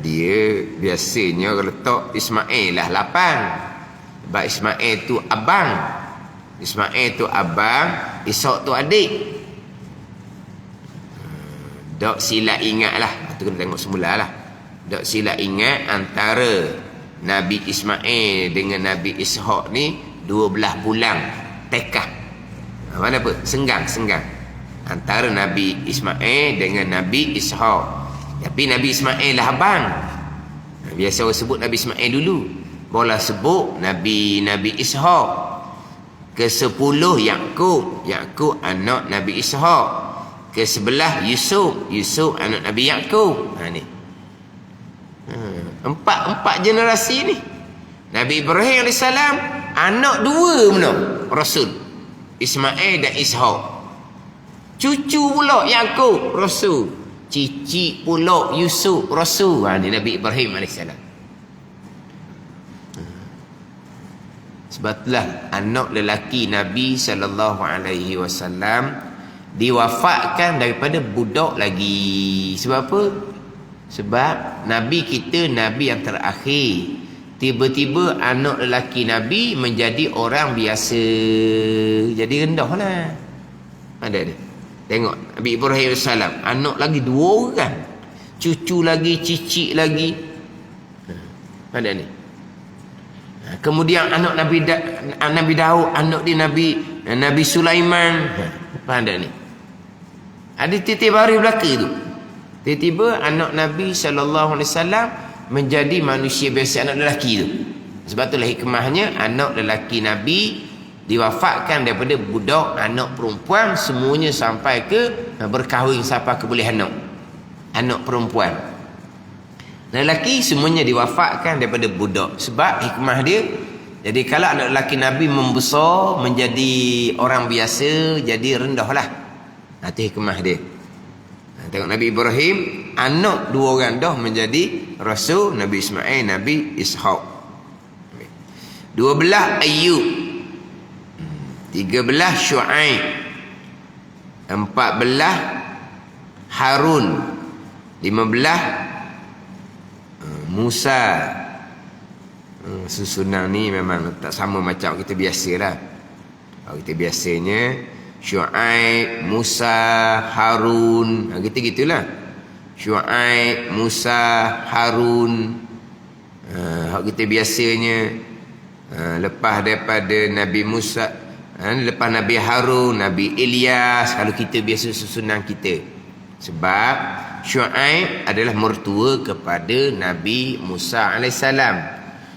Dia biasanya kalau letak Ismail lah 8. Sebab Ismail tu abang. Ishaq tu adik. Dok sila ingat lah. Itu kena tengok semula lah. Dok sila ingat antara Nabi Ismail dengan Nabi Ishaq ni 12 bulan. tekah. Mana apa? Senggang. Antara Nabi Ismail dengan Nabi Ishaq. Tapi Nabi Ismail lah abang. Biasa orang sebut Nabi Ismail dulu. Bola sebut Nabi Ishaq. Ke-10 Yaqub. Yaqub anak Nabi Ishaq. Ke-11 Yusuf anak Nabi Yaqub. Ni. Empat generasi ni. Nabi Ibrahim AS anak 2 benar Rasul. Ismail dan Ishaq. Cucu pula Yaqub Rasul. Cicit pula Yusuf Rasul. Ni Nabi Ibrahim AS. Sebab itulah anak lelaki Nabi SAW diwafatkan daripada budak lagi. Sebab apa? Sebab Nabi kita Nabi yang terakhir. Tiba-tiba anak lelaki Nabi menjadi orang biasa. Jadi rendah lah. Ada. Tengok Nabi Ibrahim AS anak lagi 2 orang. Cucu lagi, cicit lagi. Ada ni. Kemudian anak Nabi Daud, anak dia Nabi Sulaiman. Apa ada ni? Ada titik baru belaka tu. Tiba-tiba anak Nabi SAW menjadi manusia biasa, anak lelaki tu. Sebab itulah hikmahnya anak lelaki Nabi diwafatkan daripada budak, anak perempuan, semuanya sampai ke berkahwin sampai ke boleh anak perempuan. Lelaki semuanya diwafatkan daripada budak. Sebab hikmah dia, jadi kalau anak lelaki Nabi membesar menjadi orang biasa, jadi rendah lah. Itu hikmah dia. Tengok Nabi Ibrahim anak 2 orang dah menjadi Rasul. Nabi Ismail, Nabi Ishaq. 12 Ayub. 13 Syuaib. 14 Harun. 15 Musa. Susunan ni memang tak sama macam kita biasalah. Kalau kita biasanya Syuaib, Musa, Harun, gitulah. Syuaib, Musa, Harun. Kita biasanya lepas daripada Nabi Musa, lepas Nabi Harun, Nabi Ilyas. Kalau kita biasa susunan kita. Sebab Syuaib adalah mertua kepada Nabi Musa AS.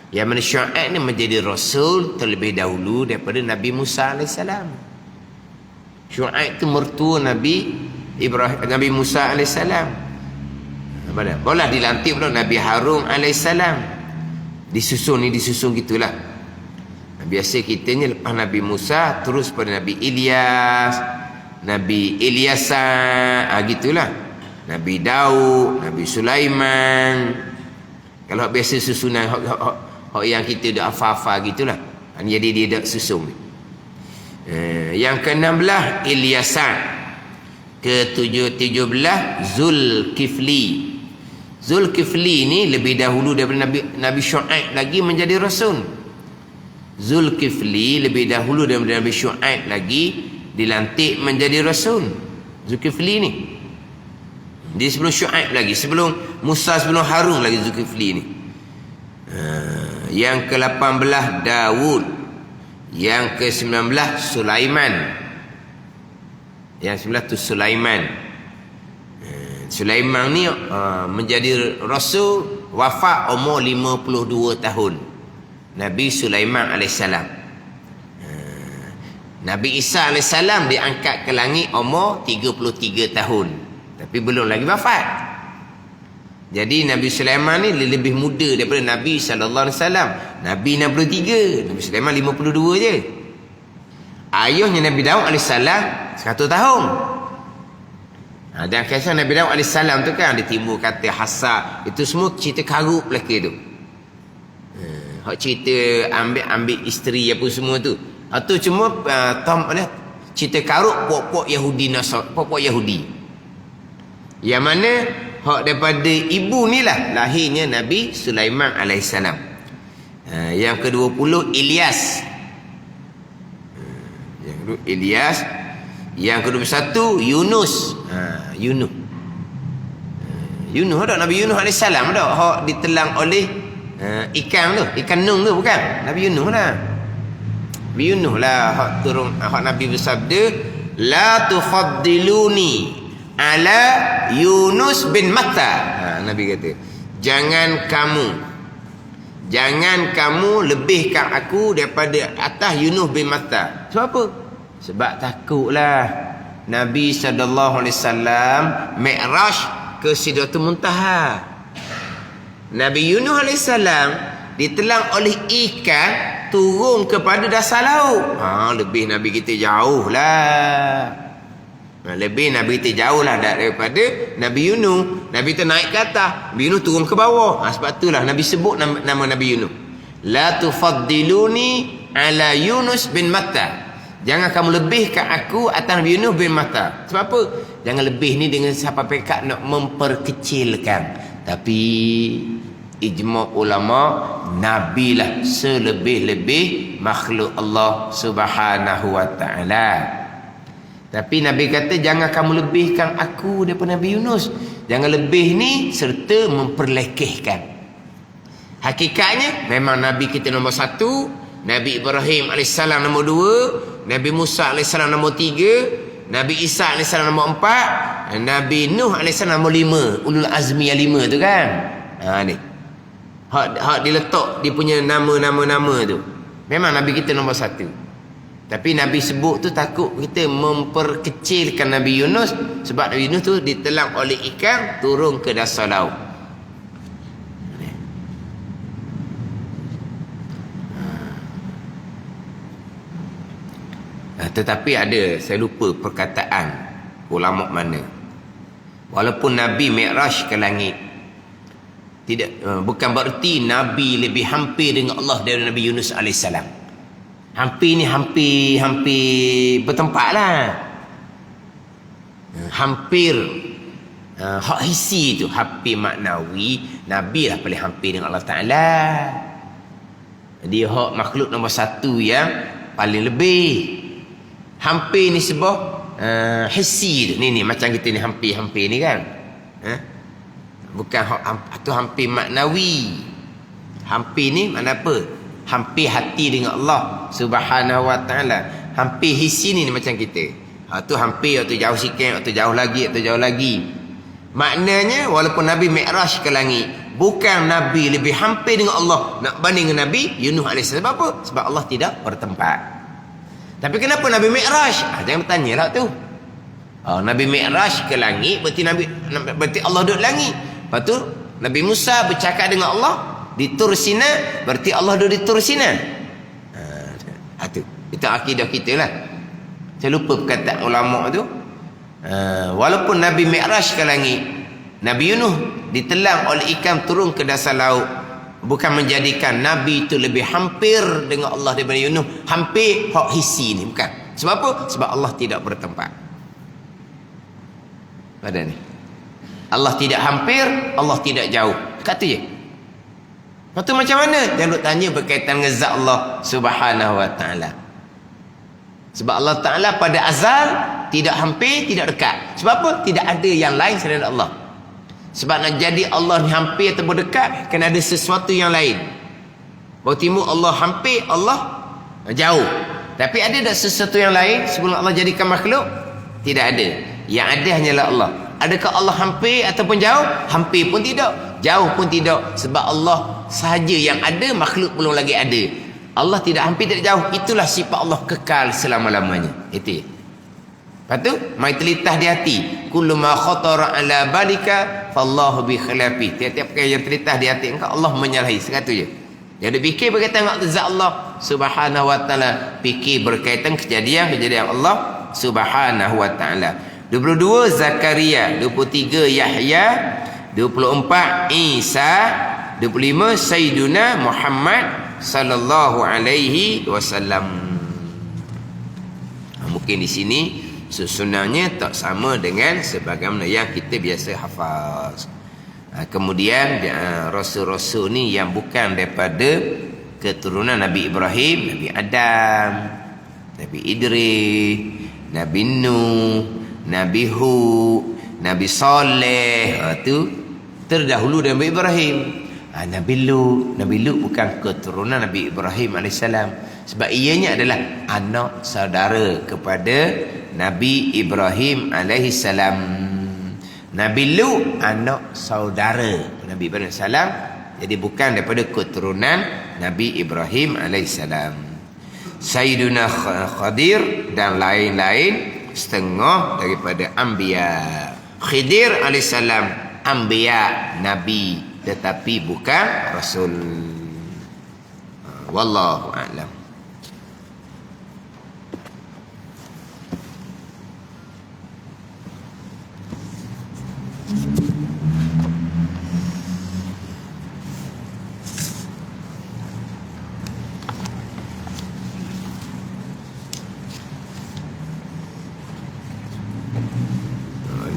Yang mana Syuaib ni menjadi Rasul terlebih dahulu daripada Nabi Musa AS. Syuaib tu mertua Nabi Musa AS. Boleh dilantik pula Nabi Harun AS. Disusun gitulah. Biasa kitanya lepas Nabi Musa terus pada Nabi Ilyas, Nabi Ilyasan, gitulah. Nabi Daud, Nabi Sulaiman. Kalau biasa susunan yang kita dah hafal gitulah. Jadi dia dah susun. Yang ke-16 Ilyasan. Ke-17 Zulkifli. Zulkifli ni lebih dahulu daripada Nabi Syuaib lagi menjadi Rasul. Zulkifli lebih dahulu daripada Nabi Syuaib lagi dilantik menjadi Rasul. Zulkifli ni dia sebelum Syuaib lagi, sebelum Musa, sebelum Harun lagi Zulkifli ni. Yang ke-18 Daud. Yang ke-19 Sulaiman. Yang 19 tu Sulaiman. Sulaiman ni menjadi Rasul, wafat umur 52 tahun. Nabi Sulaiman AS. Nabi Isa AS diangkat ke langit umur 33 tahun. Tapi belum lagi wafat. Jadi Nabi Sulaiman ni lebih muda daripada Nabi SAW. Nabi 63, Nabi Sulaiman 52 je. Ayahnya Nabi Daud AS 100 tahun. Dan kisah Nabi Daud AS tu kan ada timbul kata hasad. Itu semua cerita karut belaka tu. Hak cerita ambil isteri apa semua tu. Itu cuma cerita karut pokok Yahudi pokok Yahudi. Yang mana hak daripada ibu ni lah lahirnya Nabi Sulaiman AS. Yang ke-20 Ilyas. Yang kedua Ilyas. Yang ke-21 Yunus. Yunus ada Nabi Yunus AS ada hak ditelang oleh ikan tu, ikan nun tu bukan Nabi Yunus lah. Nabi Yunus lah hak turun, hak Nabi bersabda, la tufaddiluni ala Yunus bin Matta. Nabi kata, jangan kamu lebihkan aku daripada atas Yunus bin Matta. Sebab apa? Sebab takutlah Nabi SAW Mi'raj ke Sidratul Muntaha. Nabi Yunus AS ditelan oleh ikan turun kepada dasar laut. Lebih Nabi kita jauh lah. Lebih Nabi kita jauh lah daripada Nabi Yunus. Nabi kita naik ke atas, Nabi Yunus turun ke bawah. Sebab itulah Nabi sebut nama Nabi Yunus, la tufaddiluni ala Yunus bin Matta. Jangan kamu lebihkan aku atas Nabi Yunus bin Matta. Sebab apa? Jangan lebih ni dengan siapa pekat nak memperkecilkan. Tapi ijma' ulama, Nabi lah selebih-lebih makhluk Allah Subhanahu wa ta'ala. Tapi Nabi kata jangan kamu lebihkan aku daripada Nabi Yunus. Jangan lebih ni serta memperlekehkan. Hakikatnya memang Nabi kita nombor 1, Nabi Ibrahim AS nombor 2, Nabi Musa AS nombor 3, Nabi Isa AS nombor 4, Nabi Nuh AS nombor 5. Ulul azmi yang 5 tu kan. Ni hak diletak dia punya nama-nama tu. Memang Nabi kita nombor 1. Tapi Nabi sebut tu takut kita memperkecilkan Nabi Yunus. Sebab Nabi Yunus tu ditelan oleh ikan turun ke dasar laut. Tetapi ada, saya lupa perkataan ulama mana, walaupun Nabi Mi'raj ke langit, bukan bererti Nabi lebih hampir dengan Allah dari Nabi Yunus AS. Hampir ni hampir bertempat lah. Hampir hak hisi tu, hampir maknawi, Nabi lah paling hampir dengan Allah Ta'ala. Dia hak makhluk nombor 1 yang paling lebih. Hampir ni sebab hisi tu. Ni macam kita ni hampir-hampir ni kan. Bukan tu hampir maknawi. Hampir ni makna apa? Hampir hati dengan Allah Subhanahu wa ta'ala. Hampir hisi ni macam kita. Tu hampir, tu jauh sikit, tu jauh lagi, tu jauh lagi. Maknanya walaupun Nabi Mi'raj ke langit, bukan Nabi lebih hampir dengan Allah nak banding dengan Nabi Yunus AS. Sebab apa? Sebab Allah tidak bertempat. Tapi kenapa Nabi Mi'raj? Jangan bertanya lah tu. Nabi Mi'raj ke langit berarti Allah duduk langit. Lepas tu Nabi Musa bercakap dengan Allah di Tur Sina, berarti Allah duduk di Tur Sina. Itu akidah kita lah. Saya lupa perkataan ulama tu. Walaupun Nabi Mi'raj ke langit, Nabi Yunus ditelan oleh ikan turun ke dasar laut, bukan menjadikan Nabi itu lebih hampir dengan Allah daripada Yunus. Hampir hak hisi ni, bukan. Sebab apa? Sebab Allah tidak bertempat. Pada ni Allah tidak hampir, Allah tidak jauh. Kata je. Lepas tu macam mana? Jangan duk tanya berkaitan dengan zat Allah Subhanahu wa ta'ala. Sebab Allah Ta'ala pada azal tidak hampir, tidak dekat. Sebab apa? Tidak ada yang lain selain Allah. Sebab nak jadi Allah ni hampir atau berdekat, kena ada sesuatu yang lain. Bahawa timur Allah hampir, Allah jauh. Tapi ada tak sesuatu yang lain sebelum Allah jadikan makhluk? Tidak ada. Yang ada hanyalah Allah. Adakah Allah hampir ataupun jauh? Hampir pun tidak, jauh pun tidak. Sebab Allah sahaja yang ada, makhluk belum lagi ada. Allah tidak hampir, tidak jauh. Itulah sifat Allah kekal selama-lamanya. Itu. Lepas tu, mai terlintas di hati. Kullu ma khatara ala balika fallahu bi khilafi. Tiap-tiap perkara yang terlintas di hati engkau, Allah menyalahi. Sekatu je. Jadi fikir berkaitan dengan zat Allah Subhanahu wa ta'ala. Fikir berkaitan kejadian Allah Subhanahu wa ta'ala. 22 Zakaria, 23 Yahya, 24 Isa, 25 Sayyiduna Muhammad sallallahu alaihi wasallam. Mungkin di sini susunannya tak sama dengan sebagaimana yang kita biasa hafaz. Kemudian rasul-rasul ni yang bukan daripada keturunan Nabi Ibrahim, Nabi Adam, Nabi Idris, Nabi Nuh, Nabi Hud, Nabi Saleh, tu terdahulu dari Nabi Ibrahim. Nabi Lut bukan keturunan Nabi Ibrahim AS. Sebab ianya adalah anak saudara kepada Nabi Ibrahim alaihissalam. Nabi Lut anak saudara Nabi Ibrahim alaihissalam. Jadi bukan daripada keturunan Nabi Ibrahim alaihissalam. Sayyiduna Khadir dan lain-lain setengah daripada Anbiya. Khidir alaihissalam Anbiya, Nabi, tetapi bukan Rasul. Wallahu a'lam.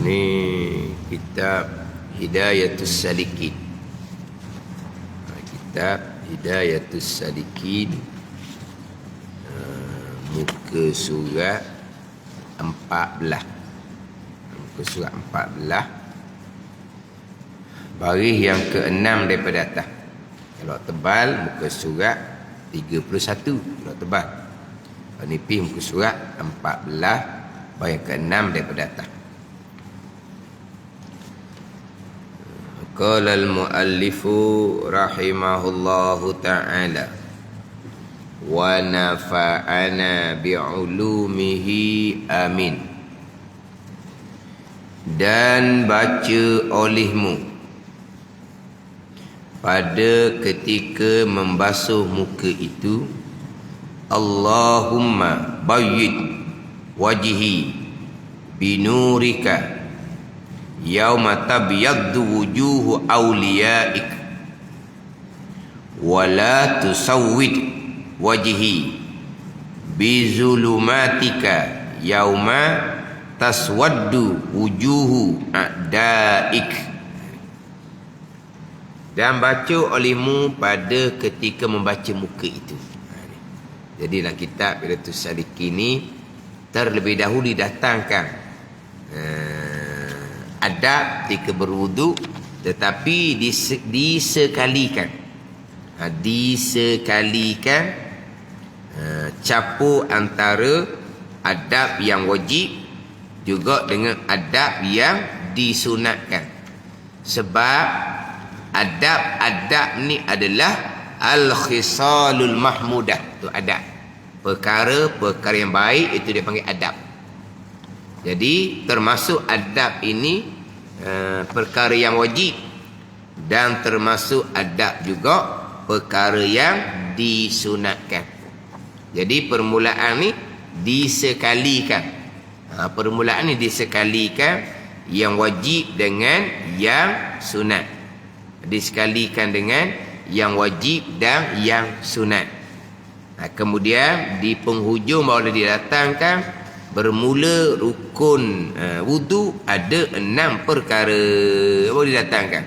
Ini kitab Hidayatus Salikin. Kitab Hidayatus Salikin, muka surat 14. Muka surat 14, baris yang ke-6 daripada atas. Kalau tebal muka surat 31. Kalau tebal, kalau nipis muka surat 14, baris yang ke-6 daripada atas. Qala al-muallifu rahimahullahu ta'ala wa nafa'ana bi'ulumihi amin. Dan baca olehmu pada ketika membasuh muka itu, Allahumma bayyid wajhi binurika yauma tabyaddu wujuhu awliyaik wa la tusawwid wajhi bizulumatika yauma taswaddu wujuhu a'daik. Dan baca olehmu pada ketika membaca muka itu. Jadi dalam kitab Hidayatus Salikin ini terlebih dahulu didatangkan adab ketika berwudu, tetapi disekalikan campur antara adab yang wajib juga dengan adab yang disunatkan. Sebab adab-adab ni adalah al-khisalul mahmudah, tu adab, perkara yang baik, itu dia panggil adab. Jadi termasuk adab ini perkara yang wajib, dan termasuk adab juga perkara yang disunatkan. Jadi permulaan ni disekalikan. Permulaan ni disekalikan yang wajib dengan yang sunat. Disekalikan dengan yang wajib dan yang sunat. Kemudian di penghujung baru didatangkan bermula rukun wudu ada 6 perkara. Baru didatangkan.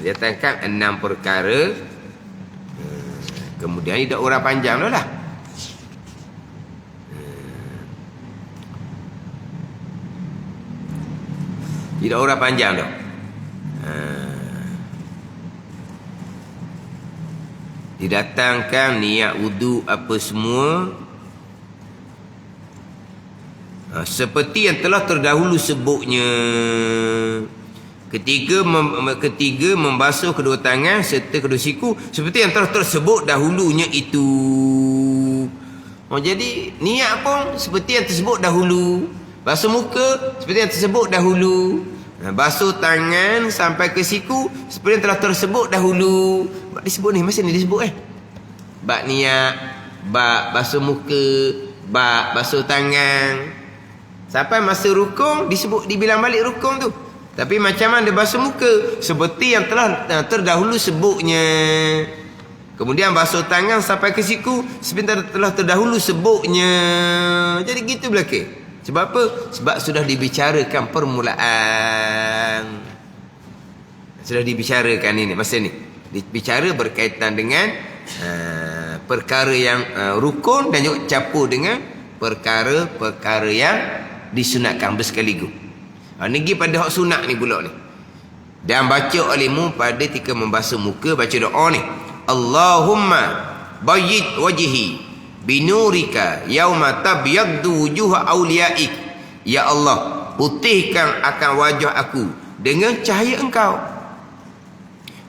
Didatangkan 6 perkara. Kemudian ini dah urang panjang dah lah. Tidak urang panjang dah. Didatangkan niat wudu apa semua, seperti yang telah terdahulu sebutnya. Ketiga membasuh kedua tangan serta kedua siku seperti yang telah tersebut dahulunya itu. Jadi niat pun seperti yang tersebut dahulu. Basuh muka seperti yang tersebut dahulu. Basuh tangan sampai ke siku seperti yang telah tersebut dahulu. Bak disebut ni, masa ni disebut bak niat, bak basuh muka, bak basuh tangan. Sampai masa rukun disebut, dibilang balik rukun tu. Tapi macam mana dia basuh muka? Seperti yang telah terdahulu sebutnya. Kemudian basuh tangan sampai ke siku seperti yang telah terdahulu sebutnya. Jadi gitu belakang. Sebab apa? Sebab sudah dibicarakan permulaan. Sudah dibicarakan ini masa ni. Bicara berkaitan dengan perkara yang rukun dan juga campur dengan perkara-perkara yang disunatkan bersekaligus. Ni pergi pada hak sunat ni pula ni. Dan baca olehmu pada ketika membasuh muka, baca doa ni. Allahumma bayyid wajhi binurika yauma tabyaddu wujuha awliyaik. Ya Allah, putihkan akan wajah aku dengan cahaya engkau.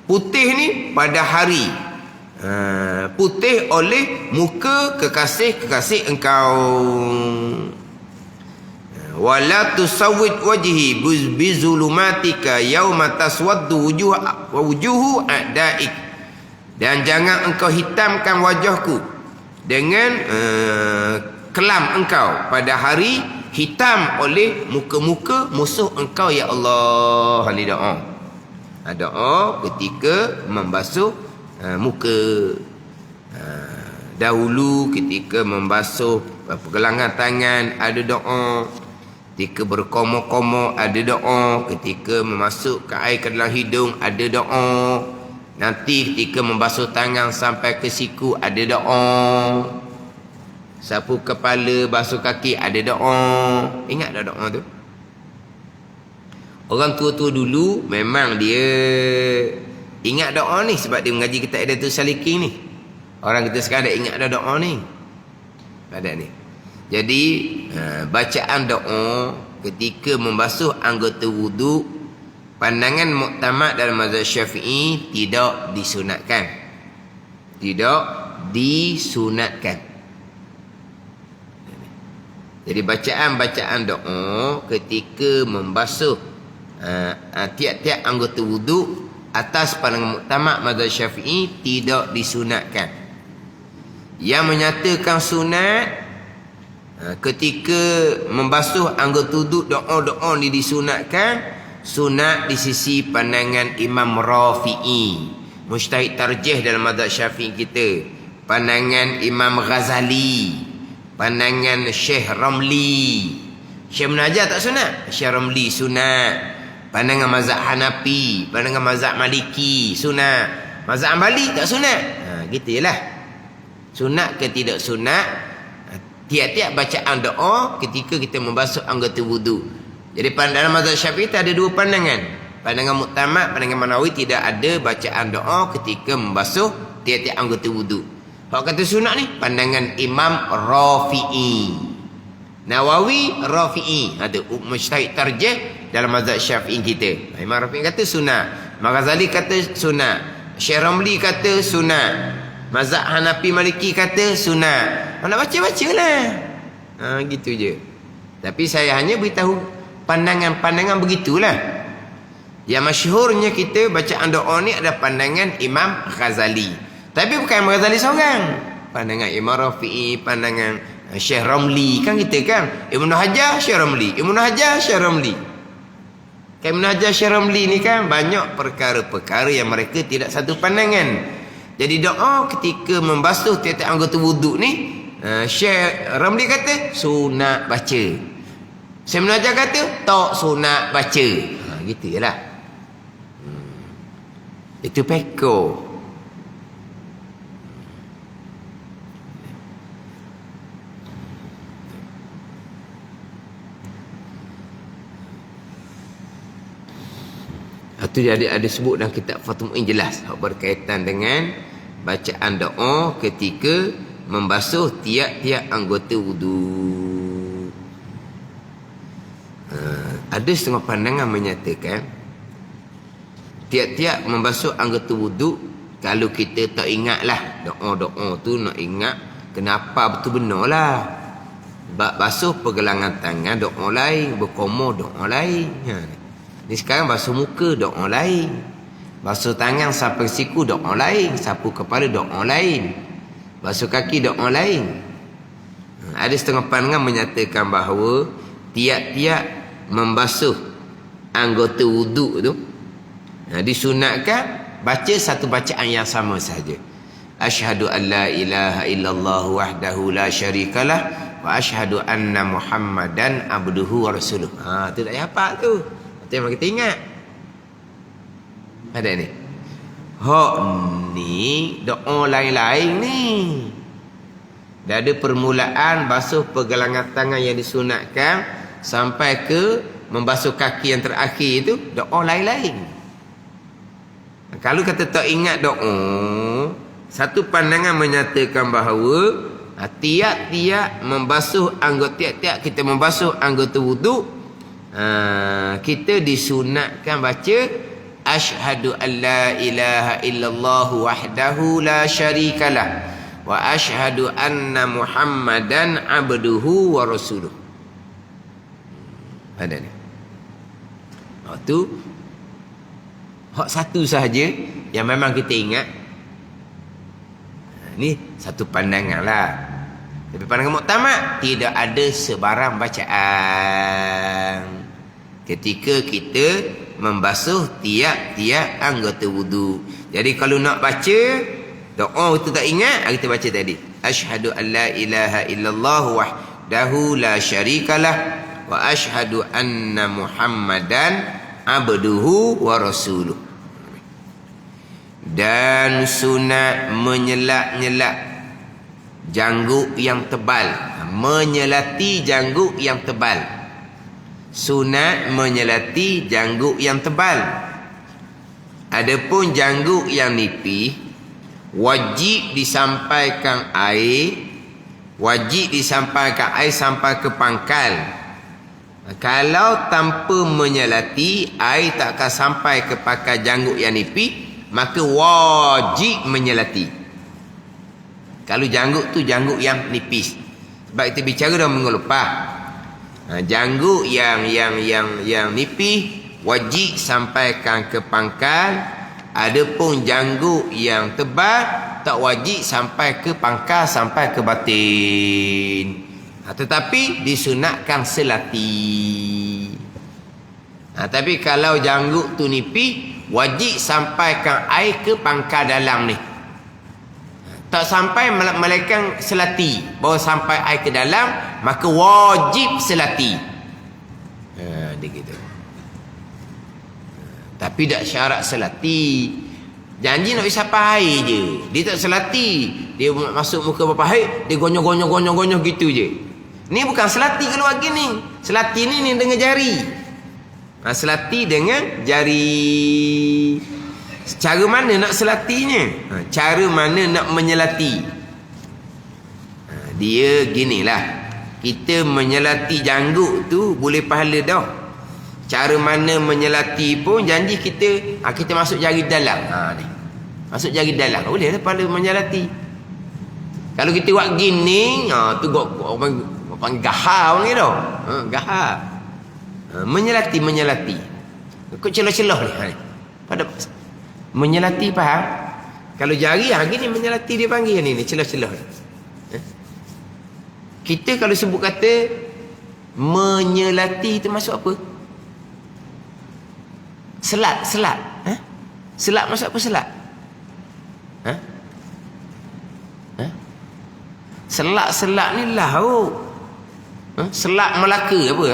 Putih ni pada hari, putih oleh muka kekasih-kekasih engkau. Wala tusawwid wajhi bizulumatika yauma taswaddu wujuhu a'daik. Dan jangan engkau hitamkan wajahku dengan kelam engkau pada hari hitam oleh muka-muka musuh engkau ya Allah. Ini doa. Doa ketika membasuh muka. Dahulu ketika membasuh pergelangan tangan ada doa. Ketika berkomor-komor ada doa. Ketika memasukkan air ke dalam hidung ada doa. Nanti ketika membasuh tangan sampai ke siku ada doa. Sapu kepala, basuh kaki ada doa. Ingat tak doa tu? Orang tua-tua dulu memang dia ingat doa ni sebab dia mengaji kitab Hidayatus Salikin ni. Orang kita sekarang dah ingat dah doa ni. Ada ni. Jadi bacaan doa ketika membasuh anggota wuduk, pandangan muktamad dalam mazhab Syafi'i tidak disunatkan. Tidak disunatkan. Jadi bacaan-bacaan doa ketika membasuh tiap-tiap anggota wuduk atas pandangan muktamad mazhab Syafi'i tidak disunatkan. Yang menyatakan sunat ketika membasuh anggota wuduk doa-doa ni disunatkan, sunat di sisi pandangan Imam Rafi'i, mujtahid tarjih dalam mazhab Syafi'i kita, pandangan Imam Ghazali, pandangan Syekh Ramli. Syekh Ibn Hajar tak sunat, Syekh Ramli sunat. Pandangan mazhab Hanafi, pandangan mazhab Maliki sunat. Mazhab Hambali tak sunat. Gitulah. Sunat ke tidak sunat, tiap-tiap bacaan doa ketika kita membasuh anggota wudu. Jadi dalam mazhab Syafi'i ada dua pandangan. Pandangan muktamad, pandangan Manawi tidak ada bacaan doa ketika membasuh tiap-tiap anggota wudu. Hak kata sunat ni pandangan Imam Rafi'i. Nawawi Rafi'i. Ada mujtahid tarjih dalam mazhab Syafi'i kita. Imam Rafi'i kata sunat. Imam Ghazali kata sunat. Syekh Ramli kata sunat. Mazhab Hanafi Maliki kata sunat. Nak baca-bacalah. Gitu je. Tapi saya hanya beritahu pandangan-pandangan begitulah. Yang masyhurnya kita bacaan doa ni ada pandangan Imam Ghazali. Tapi bukan Imam Ghazali seorang. Pandangan Imam Rafi'i, pandangan Syekh Ramli. Kan kita kan. Ibn Hajar, Syekh Ramli. Ibn Hajar, Syekh Ramli. Ibn Hajar, Syekh Ramli ni kan banyak perkara-perkara yang mereka tidak satu pandangan. Jadi doa ketika membasuh tiap-tiap anggota wuduk ni, Syekh Ramli kata sunat baca. Syekh Ibn Hajar kata tak sunat baca. Gitu je lah. Itu peko. Itu dia ada sebut dalam kitab Fathul Mu'in jelas berkaitan dengan bacaan doa ketika membasuh tiap-tiap anggota wudu. Ada setengah pandangan menyatakan tiap-tiap membasuh anggota wudu, kalau kita tak ingatlah doa-doa tu, nak ingat kenapa betul benar lah. Basuh pergelangan tangan doa lain, berkomor doa lain. Ni sekarang basuh muka doa lain, basuh tangan sampai siku doa lain, sapu kepala doa lain, basuh kaki doa lain. Ada setengah pandangan menyatakan bahawa tiap-tiap membasuh anggota wuduk tu disunatkan baca satu bacaan yang sama saja. Asyhadu an la ilaha illallah wahdahu la syarikalah wa asyhadu anna Muhammadan abduhu wa rasuluh. Tu tak hafal tu. Itu yang kita ingat. Ada ni. Hak ni doa lain-lain ni. Dah ada permulaan basuh pergelangan tangan yang disunatkan sampai ke membasuh kaki yang terakhir itu doa lain-lain. Kalau kata tak ingat doa, satu pandangan menyatakan bahawa Tiap-tiap membasuh anggota, tiap-tiap kita membasuh anggota wuduk, kita disunatkan baca asyhadu an la ilaha illallah wahdahu la syarikalah wa asyhadu anna muhammadan abduhu wa rasuluh. Ada ni. Tu hak satu sahaja yang memang kita ingat. Ni satu pandangan lah. Tapi pandangan muktamad, tidak ada sebarang bacaan ketika kita membasuh tiap-tiap anggota wudu. Jadi kalau nak baca doa itu tak ingat, kita baca tadi asyhadu an la ilaha illallah wahdahu la syarikalah wa asyhadu anna muhammadan abduhu wa rasuluh. Dan sunat menyelak-nyelak janggut yang tebal, menyelati janggut yang tebal. Sunat menyelati janggut yang tebal. Adapun janggut yang nipis, wajib disampaikan air, wajib disampaikan air sampai ke pangkal. Kalau tanpa menyelati, air tak akan sampai ke pangkal janggut yang nipis, maka wajib menyelati. Kalau janggut tu janggut yang nipis. Sebab kita bicara dah minggu lepas. Janggut yang nipis wajib sampaikan ke pangkal. Adapun janggut yang tebal tak wajib sampai ke pangkal, sampai ke batin. Tetapi disunatkan selati. Tapi kalau janggut tu nipis, wajib sampaikan air ke pangkal dalam ni. Tak sampai melainkan selati, baru sampai air ke dalam, maka wajib selati. Dia gitu. Tapi tak syarat selati. Janji nak isapah air je, dia tak selati. Dia masuk muka berapa air, dia gonyong gitu je. Ni bukan selati keluar gini. Selati ni dengan jari. Selati dengan jari. Cara mana nak selatinya? Cara mana nak menyelati? Dia ginilah. Kita menyelati janggut tu boleh pahala dah. Cara mana menyelati pun janji kita masuk jari dalam. Ni. Masuk jari dalam. Boleh lah pahala menyelati. Kalau kita buat gini, tu orang panggil gahar orang tu. Gahar. Menyelati. Kau celah-celah ni. Pada menyelati faham? Kalau jari gini menyelati dia panggil ni celah-celah. Kita kalau sebut kata menyelati itu masuk apa? Selat. Selat masuk apa selat? Selat ni lauk. Selat Melaka apa?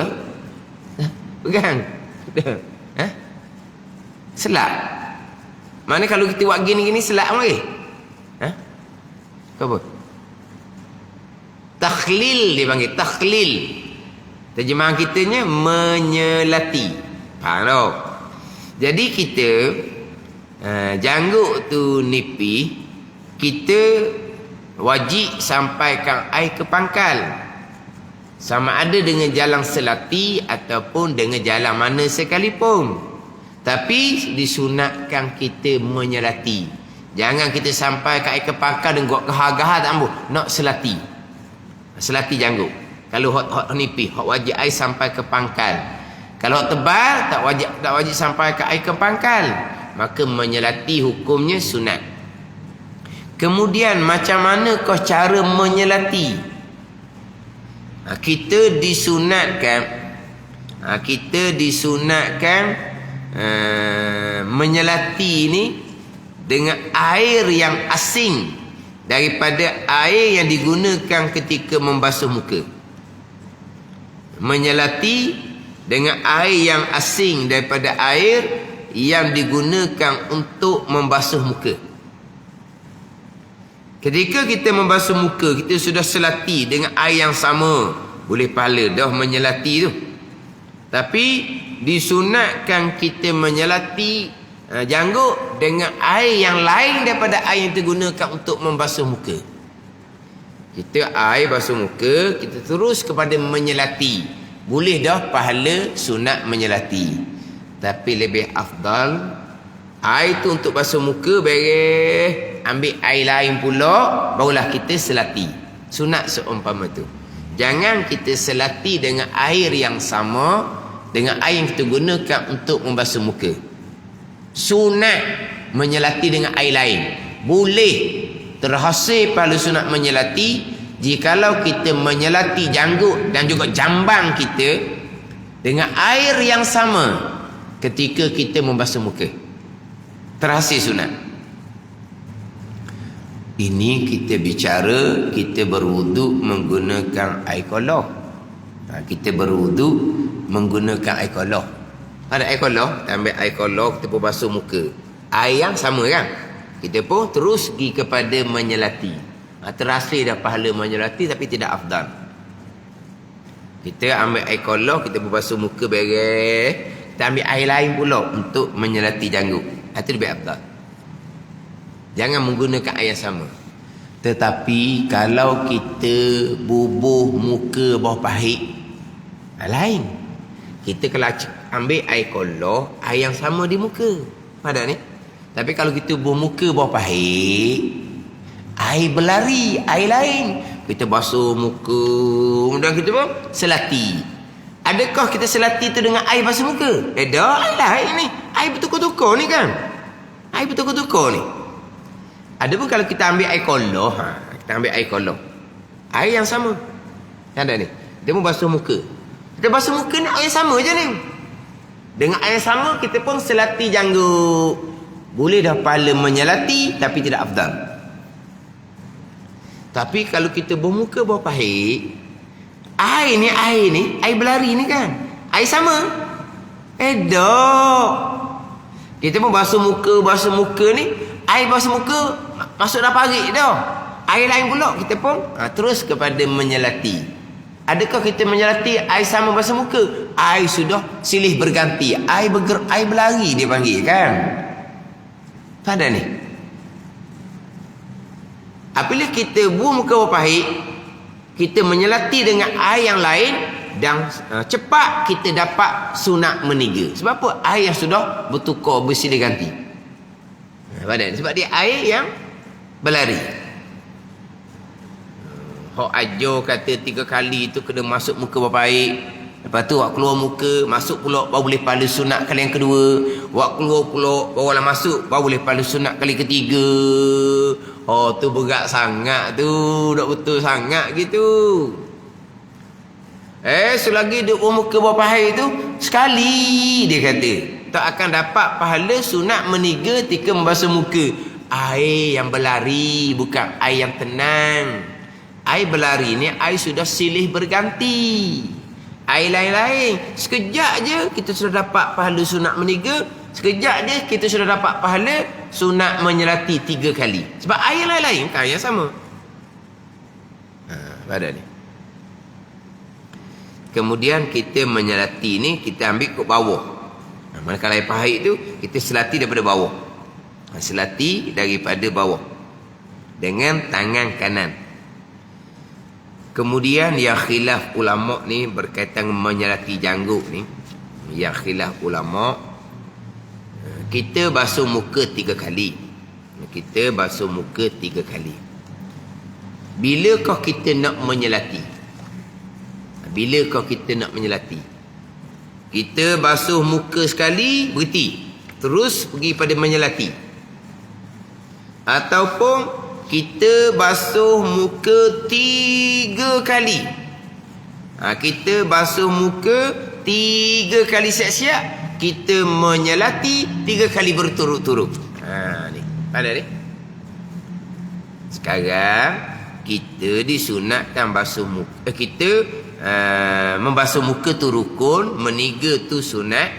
Pegang. Selat. Mana kalau kita buat gini-gini selak lagi? Apa? Takhlil dia panggil, takhlil. Terjemahan kitanya menyelati. Faham tak? Jadi kita janggut tu nipis, kita wajib sampaikan air ke pangkal. Sama ada dengan jalan selati ataupun dengan jalan mana sekalipun. Tapi disunatkan kita menyelati. Jangan kita sampai ke air ke pangkal dan buat gahar-gahar tak ambil. Nak selati. Selati janggut. Kalau hot nipis, hot wajib air sampai ke pangkal. Kalau hot tebal, tak wajib sampai ke air ke pangkal. Maka menyelati hukumnya sunat. Kemudian macam mana kau cara menyelati? Kita disunatkan menyelati ini dengan air yang asing daripada air yang digunakan ketika membasuh muka. Menyelati dengan air yang asing daripada air yang digunakan untuk membasuh muka. Ketika kita membasuh muka, kita sudah selati dengan air yang sama, boleh pahala dah menyelati tu. Tapi disunatkan kita menyelati janggut dengan air yang lain daripada air yang digunakan untuk membasuh muka. Kita air basuh muka, kita terus kepada menyelati. Boleh dah pahala sunat menyelati. Tapi lebih afdal air tu untuk basuh muka, beres ambil air lain pula, barulah kita selati. Sunat seumpama tu. Jangan kita selati dengan air yang sama dengan air yang kita gunakan untuk membasuh muka. Sunat menyelati dengan air lain. Boleh terhasil pahala sunat menyelati jikalau kita menyelati janggut dan juga jambang kita dengan air yang sama ketika kita membasuh muka. Terhasil sunat. Ini kita bicara kita berwuduk menggunakan air kolah. Kita berwuduk menggunakan air kolah. Ada air kolah, kita ambil air kolah, kita pun basuh muka. Air yang sama kan? Kita pun terus pergi kepada menyelati. Terhasil dah pahala menyelati tapi tidak afdal. Kita ambil air kolah, kita pun basuh muka beres. Kita ambil air lain pula untuk menyelati janggut. Itu lebih afdal. Jangan menggunakan air yang sama. Tetapi kalau kita bubuh muka bawah pahit, lain. Kita kalau ambil air kolah, air yang sama di muka. Pada ni. Tapi kalau kita bubuh muka bawah pahit, air berlari, air lain. Kita basuh muka, kemudian kita pun selati. Adakah kita selati tu dengan air basuh muka? Dah, air lain ni. Air bertukar-tukar ni kan. Air bertukar-tukar ni. Ada pun kalau kita ambil air kolah, kita ambil air kolah, air yang sama. Ada ni. Dia pun basuh muka. Kita basuh muka ni air sama je ni. Dengan air sama kita pun selati janggut. Boleh dah pahala menyelati tapi tidak afdal. Tapi kalau kita bermuka bawah pahit, air ni, air berlari ni kan. Air sama. Dah. Kita pun basuh muka ni, air basuh muka masuk dah parit dah. Air lain pula kita pun terus kepada menyelati. Adakah kita menyelati air sama basuh muka? Air sudah silih berganti. Air berlari dia panggil kan. Pada ni. Apabila kita buang muka berpahit, kita menyelati dengan air yang lain dan cepat kita dapat sunat meniga. Sebab apa? Air yang sudah bertukar bersilih ganti. Badan. Sebab dia air yang berlari. Hak ajar kata 3 kali tu kena masuk muka berbaik. Lepas tu wak keluar muka, masuk pula baru boleh pahala sunat kali yang kedua. Wak keluar pula barulah masuk baru boleh pahala sunat kali ketiga. Oh tu berat sangat tu, dak betul sangat gitu. Selagi dia muka berbaik tu sekali dia kata tak akan dapat pahala sunat meniga ketika membasuh muka. Air yang berlari, bukan air yang tenang. Air berlari ni air sudah silih berganti. Air lain-lain sekejap je kita sudah dapat pahala sunat meniga, sekejap je kita sudah dapat pahala sunat menyelati 3 kali. Sebab air lain-lain kan yang sama. Pada ni. Kemudian kita menyelati ni kita ambil ke bawah. Manakala air pahit tu kita selati daripada bawah. Selati daripada bawah dengan tangan kanan. Kemudian yang khilaf ulama ni berkaitan menyelati janggut ni, yang khilaf ulama, kita basuh muka 3 kali. Kita basuh muka 3 kali. Bilakah kita nak menyelati? Bilakah kita nak menyelati? Kita basuh muka sekali, berhenti. Terus pergi pada menyelati. Ataupun kita basuh muka 3 kali. Kita basuh muka 3 kali siap-siap. Kita menyelati 3 kali berturut-turut. Ni. Pada ni. Sekarang kita disunatkan basuh muka. Kita membasuh muka tu rukun, meniga tu sunat.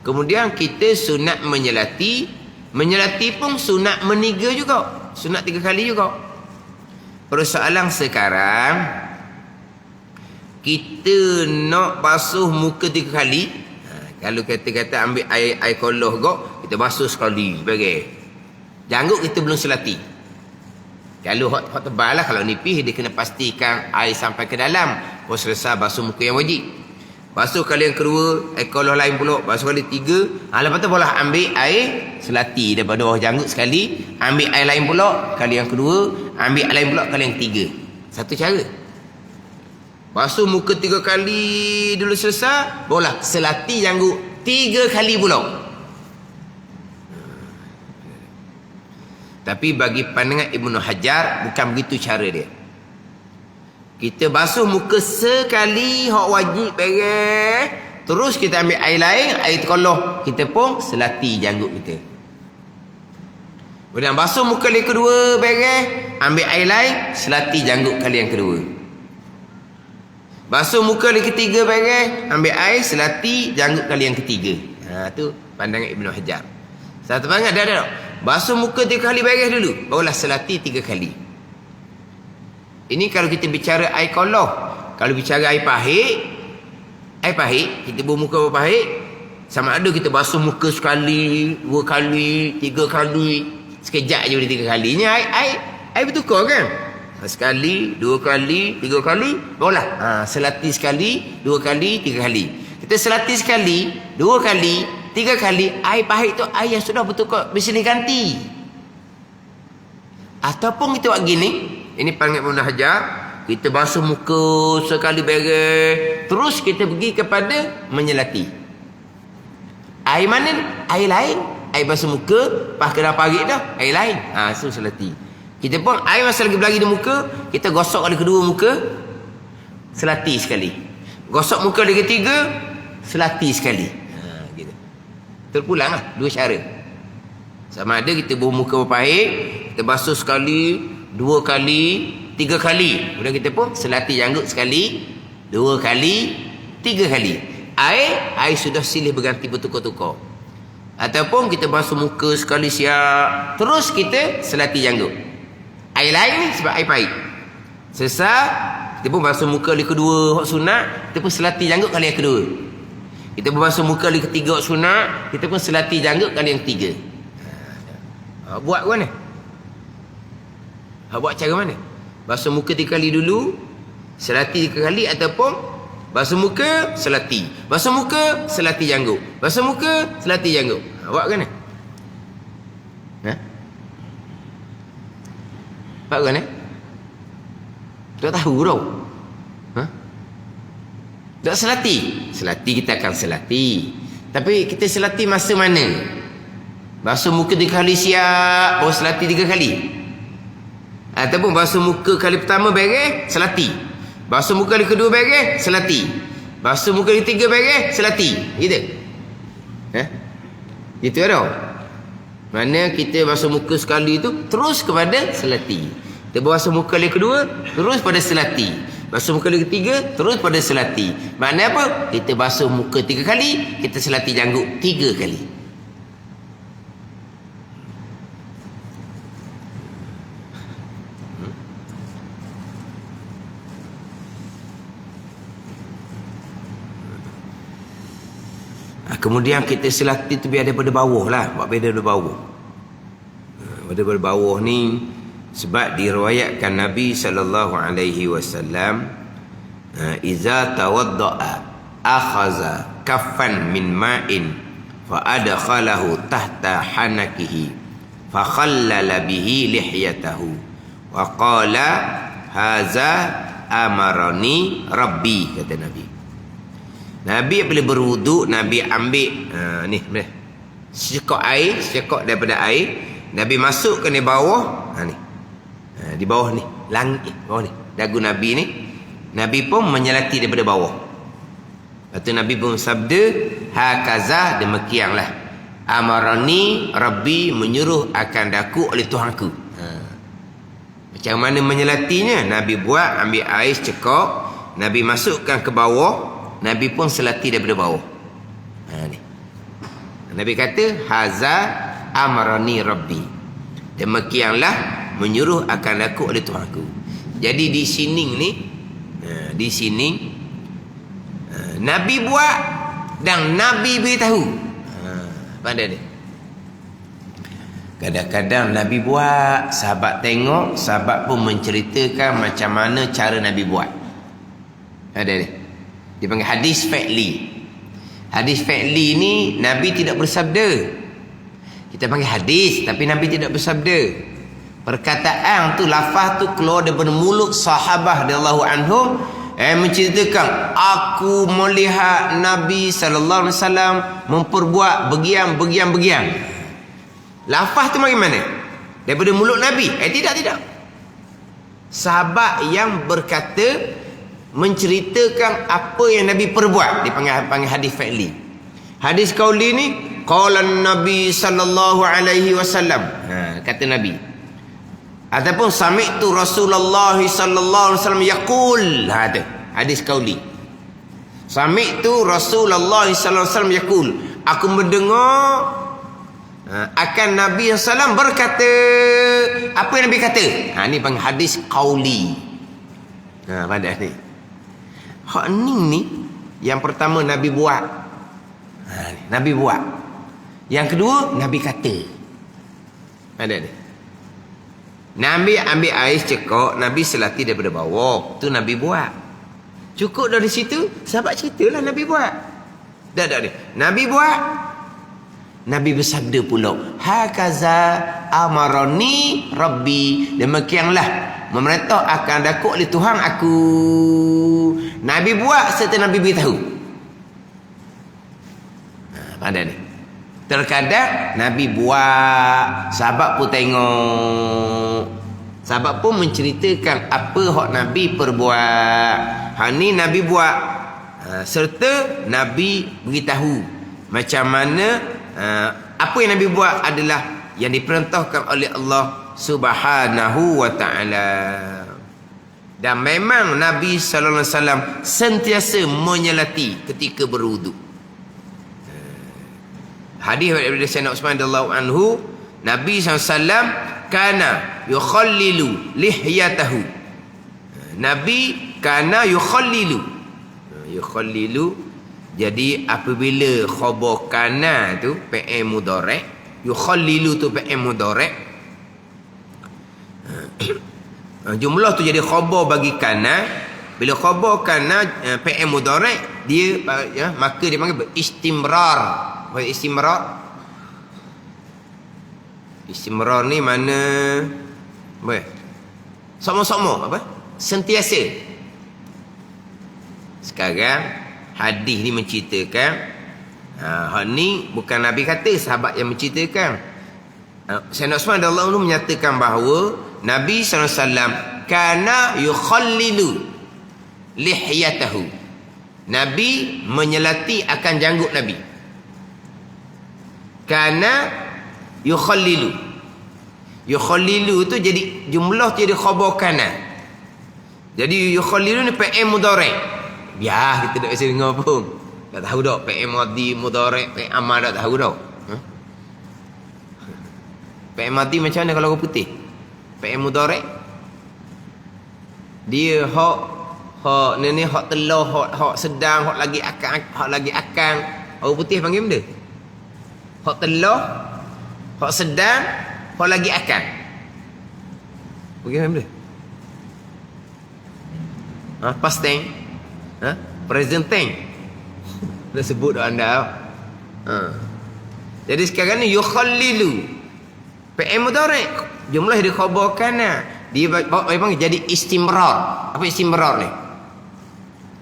Kemudian kita sunat menyelati. Menyelati pun sunat meniga juga. Sunat 3 kali juga. Persoalan sekarang, kita nak basuh muka 3 kali. Kalau kata-kata ambil air kolah kok, kita basuh sekali. Bagai. Janggut kita belum selati. Kalau hot tebal lah, kalau nipis dia kena pastikan air sampai ke dalam. Kau selesai basuh muka yang wajib. Basuh kali yang kedua, kalau lain pula basuh kali tiga. Lepas tu boleh ambil air selati daripada bawah janggut sekali, ambil air lain pula kali yang kedua, ambil air lain pula kali yang ketiga. Satu cara. Basuh muka 3 kali dulu selesai, boleh selati janggut 3 kali pula. Tapi bagi pandangan Ibnu Hajar bukan begitu cara dia. Kita basuh muka sekali hak wajib beres, terus kita ambil air lain, air terkoloh, kita pun selati janggut kita. Kemudian basuh muka kali kedua beres, ambil air lain, selati janggut kali yang kedua. Basuh muka kali ketiga beres, ambil air, selati janggut kali yang ketiga. Tu pandangan Ibnu Hajar. Satu pandangan dah. Basuh muka 3 kali beres dulu, barulah selati 3 kali. Ini kalau kita bicara air koloh. Kalau bicara air pahit, kita bermuka berpahit, sama ada kita basuh muka sekali, 2 kali, 3 kali, sekejap je boleh 3 kalinya air bertukar kan? Sekali, 2 kali, 3 kali, barulah selati sekali, 2 kali, 3 kali. Kita selati sekali, 2 kali, 3 kali, air pahit tu air yang sudah bertukar, bersilih ganti. Ataupun kita buat gini, ini panggil Ibnu Hajar, kita basuh muka sekali beres, terus kita pergi kepada menyelati. Air mana ni? Air lain. Air basuh muka, pas kena parit dah, air lain. So selati. Kita pun air masa lagi berlari di muka, kita gosok kali kedua muka, selati sekali. Gosok muka kali ketiga, selati sekali. Gitu. Terpulang lah, 2 cara. Sama ada kita bermuka berpahit, kita basuh sekali, 2 kali, 3 kali. Kemudian kita pun selati janggut sekali, 2 kali, 3 kali. Air sudah silih berganti bertukar-tukar. Ataupun kita basuh muka sekali siap, terus kita selati janggut. Air lain ni sebab air pahit. Selesai, kita pun basuh muka kali kedua hak sunat, kita pun selati janggut kali yang kedua. Kita pun basuh muka kali ketiga hak sunat, kita pun selati janggut kali yang ketiga. Buat ke mana? Buat cara mana? Basuh muka 3 kali dulu, selati 3 kali, ataupun basuh muka, selati. Basuh muka, selati janggut. Basuh muka, selati janggut. Buat ke mana? Buat ke mana? Tak tahu tau. Tak selati. Selati kita akan selati. Tapi kita selati masa mana? Basuh muka 3 kali siap, baru selati 3 kali. Ataupun basuh muka kali pertama beres, selati. Basuh muka kali kedua beres, selati. Basuh muka kali ketiga beres, selati. Gitu. Gitu tau. Mana kita basuh muka sekali tu terus kepada selati. Kita basuh muka kali kedua terus pada selati. Basuh muka kali ketiga terus pada selati. Makna apa? Kita basuh muka 3 kali, kita selati janggut 3 kali. Kemudian kita selati tu biar daripada bawah lah. Buat biar daripada bawah. Daripada bawah ni, sebab diriwayatkan Nabi SAW, iza tawadda'a akhaza kaffan min ma'in fa'adkhalahu tahta hanakihi fakhallala bihi lihyatahu wa qala haza amarani rabbi, kata Nabi. Nabi bila berwuduk, Nabi ambil secekok air, secekok daripada air, Nabi masukkan di bawah, di bawah ni, langit bawah ni, dagu Nabi ni, Nabi pun menyelati daripada bawah. Lepas tu Nabi pun sabda, hakaza, demikianlah, amarani Rabbi, menyuruh akan daku oleh Tuhanku. Macam mana menyelatinya? Nabi buat, ambil air secekok, Nabi masukkan ke bawah, Nabi pun selati daripada bawah. Ni. Nabi kata, haza amarani Rabbi, demikianlah menyuruh akan aku oleh Tuhanku. Jadi di sini ni, di sini Nabi buat dan Nabi beritahu. Pandai ni. Kadang-kadang Nabi buat, sahabat tengok, sahabat pun menceritakan macam mana cara Nabi buat. Ada ni. Dipanggil hadis fa'li. Hadis fa'li ni Nabi tidak bersabda. Kita panggil hadis tapi Nabi tidak bersabda. Perkataan tu, lafaz tu keluar daripada mulut sahabah radhiyallahu anhum menceritakan, aku melihat Nabi sallallahu alaihi wasallam memperbuat begian. Lafaz tu bagaimana? Daripada mulut Nabi? Tidak. Sahabat yang berkata, menceritakan apa yang Nabi perbuat, dipanggil hadis fa'li. Hadis qauli ni, qala Nabi sallallahu alaihi wasallam. Kata Nabi. Ataupun sami'tu Rasulullah sallallahu alaihi wasallam yaqul. Tu hadis qauli. Sami'tu Rasulullah sallallahu alaihi wasallam yaqul. Aku mendengar akan Nabi SAW berkata. Apa yang Nabi kata? Ni panggil hadis qauli. Pada ni. Hak ni yang pertama Nabi buat. Nabi buat. Yang kedua Nabi kata. Ada ni. Nabi ambil air cekok, Nabi selati daripada bawah. Tu Nabi buat. Cukup dari situ, sahabat ceritalah Nabi buat. Dah ni. Nabi buat. Nabi bersabda pula, hakaza amarani rabbi, demikianlah memerintah akan daku oleh Tuhan aku. Nabi buat serta Nabi beritahu. Pada ni. Terkadang Nabi buat, sahabat pun tengok. Sahabat pun menceritakan apa hak Nabi perbuat. Ni Nabi buat. Serta Nabi beritahu macam mana apa yang Nabi buat adalah yang diperintahkan oleh Allah Subhanahu wa taala. Dan memang Nabi sallallahu alaihi wasallam sentiasa menyelati ketika berwuduk. Hadis daripada Sayyidina Utsman radhiyallahu anhu, Nabi SAW kana yukhallilu lihyatahu. Nabi kana yukhallilu. Jadi apabila khabar kana tu fi'il mudhari', yukhallilu tu fi'il mudhari'. Jumlah tu jadi khabar bagi kana. Bila khabar kana fi'il mudhari', dia maka dia panggil istimrar. Istimrar ni mana sama-sama sentiasa. Sekarang hadis ni menceritakan, hal ni bukan Nabi kata, sahabat yang menceritakan. Sayyidina Utsman radhiyallahu anhu menyatakan bahawa Nabi SAW kana yukhallilu lihyatahu. Nabi menyelati akan janggut Nabi. Kana yukhallilu. Yukhallilu tu jadi jumlah tu jadi khabar kana. Jadi yukhallilu ni fi'il mudhari'. Biar kita tak biasa dengar pun. Tak tahu dak fi'il madhi, mudhari', fi'il amar tak tahu dak. Fi'il madhi macam mana kalau orang putih? Fi'il mudhari' dia hak ni hak telah, hak sedang, hak lagi akan. Orang putih panggil benda. Hak telah, hak sedang, hak lagi akan. Bagaimana benda? Past tense. Present tense. Dah sebut dah anda. Jadi sekarang ni yukhallilu. Fi'il mudhari'. Jumlah dia khabar kana. Dia panggil jadi istimrar. Apa istimrar ni?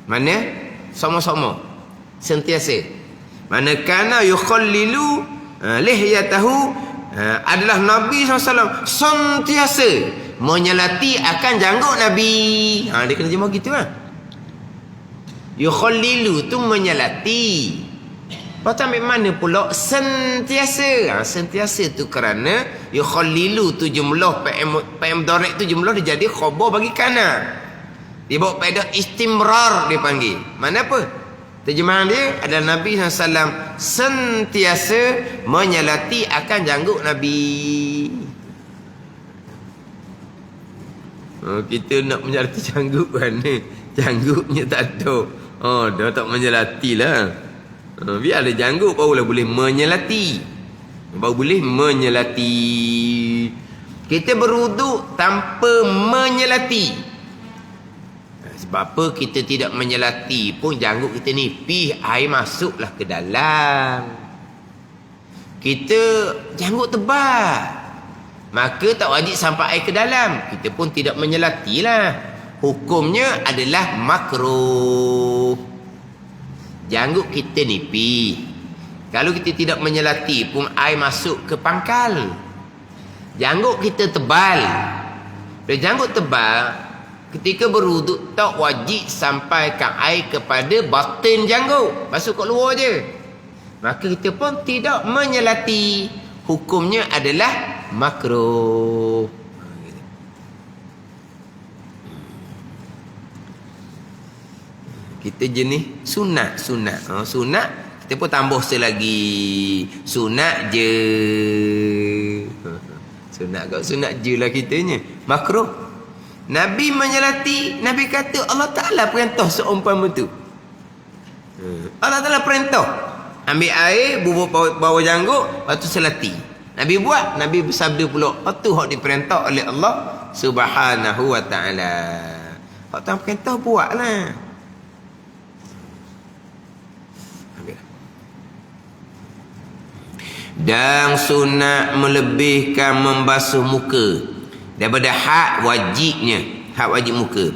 Mana? Sama-sama. Sentiasa. Mana kana yukhallilu lihyatahu adalah Nabi SAW sentiasa menyelati akan janggut Nabi. Dia kena jemaah gitu lah. Yukhallilu tu menyelati. Lepas ambil mana pula sentiasa. Sentiasa tu kerana yukhallilu tu jumlah fi'il mudhari' tu jumlah dia jadi khabar bagi kana. Dia bawa pada istimrar dia panggil. Mana apa? Terjemahan dia adalah Nabi SAW sentiasa menyelati akan janggut Nabi. Kita nak menyelati janggut mana? Janggutnya tak ada. Dah tak menyelati lah. Biar ada janggut barulah boleh menyelati. Baru boleh menyelati. Kita berwuduk tanpa menyelati. Sebab apa kita tidak menyelati pun janggut kita nipis, air masuklah ke dalam. Kita janggut tebal, maka tak wajib sampai air ke dalam. Kita pun tidak menyelatilah. Hukumnya adalah makruh. Janggut kita nipis, kalau kita tidak menyelati pun air masuk ke pangkal. Janggut kita tebal. Bila janggut tebal, ketika berwuduk tak wajib sampaikan air kepada batin janggut, masuk kat luar je. Maka kita pun tidak menyelati. Hukumnya adalah makruh. Kita jenis sunat. Sunat kita pun tambah selagi. Sunat je. Sunat je lah kitanya. Makruh. Nabi menyelati. Nabi kata Allah Ta'ala perintah seumpama tu. Allah Ta'ala perintah. Ambil air, bubur bawah janggut, lepas tu selati. Nabi buat, Nabi bersabda pula, itu hak diperintah oleh Allah Subhanahu wa Ta'ala. Hak tu perintah buatlah. Dan sunat melebihkan membasuh muka daripada hak wajibnya, hak wajib muka.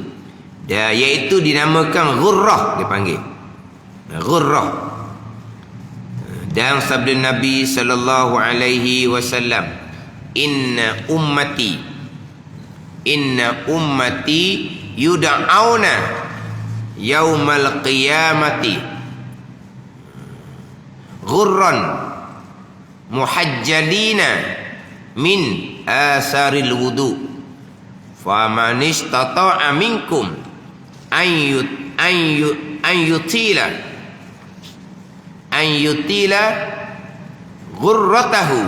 Dan iaitu dinamakan ghurrah, dipanggil ghurrah. Dan sabda Nabi sallallahu alaihi wasallam, inna ummati yud'auna yaumal qiyamati ghurran muhajjalina min asaril wudu faman istata'a minkum an yutila ghurratahu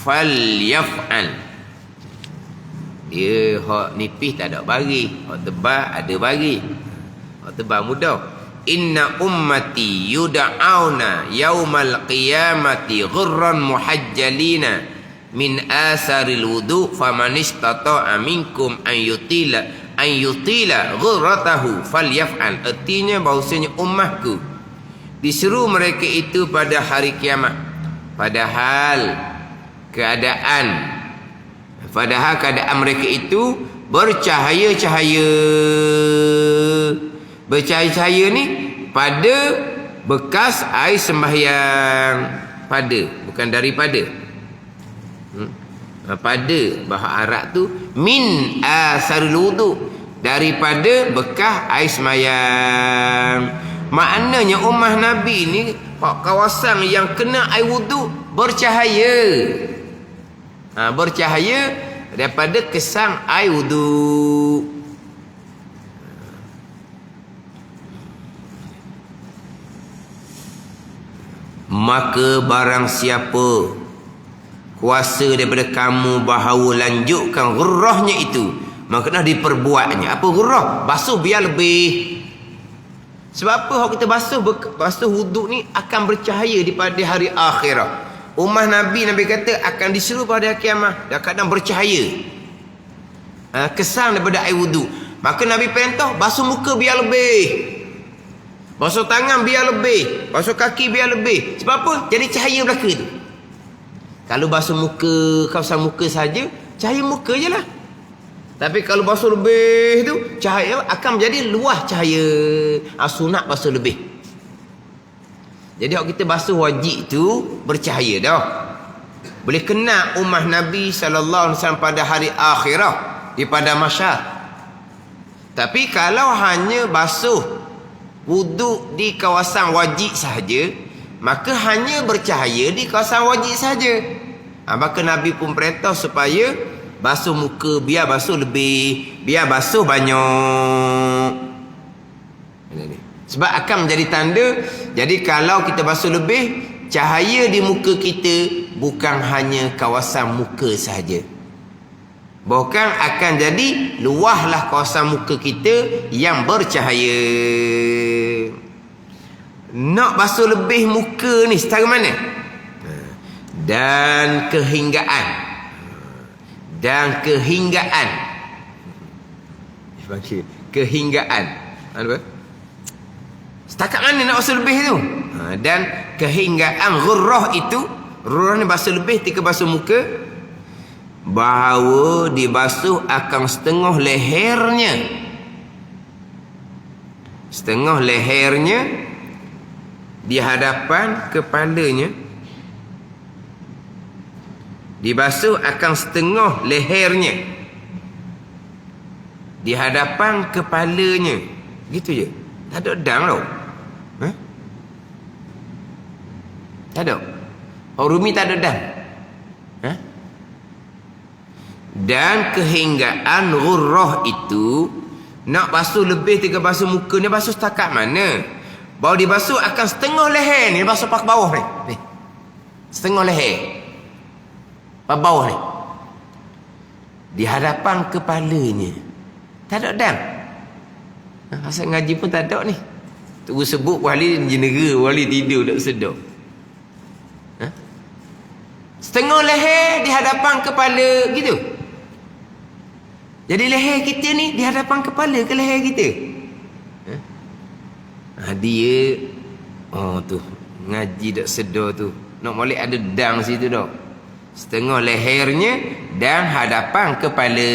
falyaf'al. Dia hak nipis tak ada bagi, hak tebal ada bagi. Hak tebal mudah. Inna ummati yud'auna yaumal qiyamati ghurran muhajjalina min asaril wudu faman istata'a minkum an yutila ghurratahu falyaf'al. Artinya bahawasanya ummahku disuruh mereka itu pada hari kiamat, padahal keadaan mereka itu bercahaya ni pada bekas air sembahyang. Pada, bukan daripada. Pada bahasa Arab tu min asarul wudu, daripada bekas air sembahyang. Maknanya ummah Nabi ni kawasan yang kena air wudu bercahaya. Bercahaya daripada kesan air wudu. Maka barang siapa kuasa daripada kamu bahawa lanjutkan ghurrahnya itu, maka kena diperbuatnya. Apa ghurrah? Basuh biar lebih. Sebab apa kalau kita basuh wuduk ni akan bercahaya di pada hari akhirat. Ummah Nabi kata akan disuruh pada hari kiamat dan kadang bercahaya. Kesan daripada air wuduk. Maka Nabi perintah basuh muka biar lebih. Basuh tangan biar lebih. Basuh kaki biar lebih. Sebab apa? Jadi cahaya belaka tu. Kalau basuh muka, kawasan muka saja, cahaya muka je lah. Tapi kalau basuh lebih tu, cahaya akan menjadi luas cahaya. Sunat basuh lebih. Jadi kalau kita basuh wajib tu bercahaya dah. Boleh kena ummah Nabi SAW pada hari akhirat di pada masyar. Tapi kalau hanya basuh wuduk di kawasan wajib sahaja, maka hanya bercahaya di kawasan wajib sahaja. Maka Nabi pun perintah supaya basuh muka biar basuh lebih, biar basuh banyak. Sebab akan menjadi tanda. Jadi kalau kita basuh lebih, cahaya di muka kita bukan hanya kawasan muka sahaja, bahkan akan jadi luahlah kawasan muka kita yang bercahaya. Nak basuh lebih muka ni setara mana? dan kehinggaan. Dan kehinggaan. Kehinggaan. Apa? Setakat mana nak basuh lebih tu? Dan kehinggaan ghurrah itu, ghurrah ni basuh lebih ketika basuh muka, bahawa dibasuh akan setengah lehernya. Setengah lehernya di hadapan kepalanya. Dibasuh akan setengah lehernya di hadapan kepalanya. Gitu je. Tak ada dang tau. Tak ada. Rumi tak ada dang. Dan kehinggaan ghurrah itu, nak basuh lebih tiga basuh muka ni, basuh setakat mana? Bahawa dibasuh akan setengah leher ni. Basuh pakai bawah ni. Setengah leher. Bawah ni. Di hadapan kepalanya. Tak ada dam. Asal ngaji pun tak ada ni. Tunggu sebut wali jenera, wali tidur tak sedar. Setengah leher di hadapan kepala gitu. Jadi leher kita ni di hadapan kepala ke leher kita? Dia tu ngaji tak sedar tu. Nak molek ada dang situ dah. Setengah lehernya dan hadapan kepala.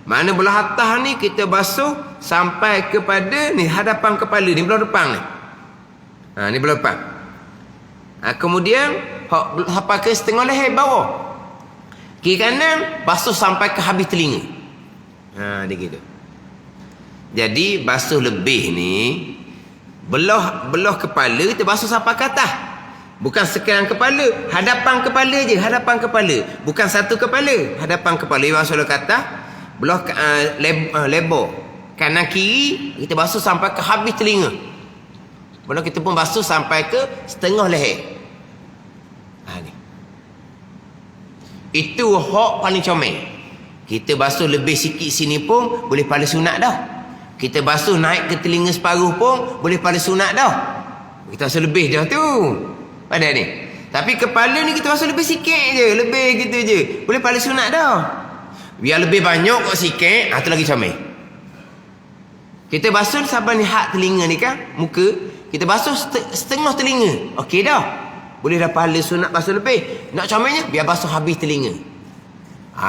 Mana belah atas ni kita basuh sampai kepada ni hadapan kepala ni, belah depan ni. Ni belah depan. Kemudian sampai ke setengah leher bawah. Kiri kanan basuh sampai ke habis telinga. Dia gitu. Jadi basuh lebih ni belah kepala kita basuh sampai ke atas. Bukan sekalian kepala, hadapan kepala je, hadapan kepala. Bukan satu kepala, hadapan kepala. Basuh ke atas, belah lebar. Kanan kiri kita basuh sampai ke habis telinga. Belah kita pun basuh sampai ke setengah leher. Ni. Itu hak paling comel. Kita basuh lebih sikit sini pun boleh pada sunat dah. Kita basuh naik ke telinga separuh pun boleh pada sunat dah. Kita basuh lebih dah tu. Pada ni. Tapi kepala ni kita basuh lebih sikit je. Lebih gitu je. Boleh pada sunat dah. Biar lebih banyak kot sikit. Tu lagi comel. Kita basuh sampai ni hak telinga ni kan. Muka. Kita basuh setengah telinga. Okey dah. Boleh dah pahala sunat basuh lebih. Nak comelnya biar basuh habis telinga.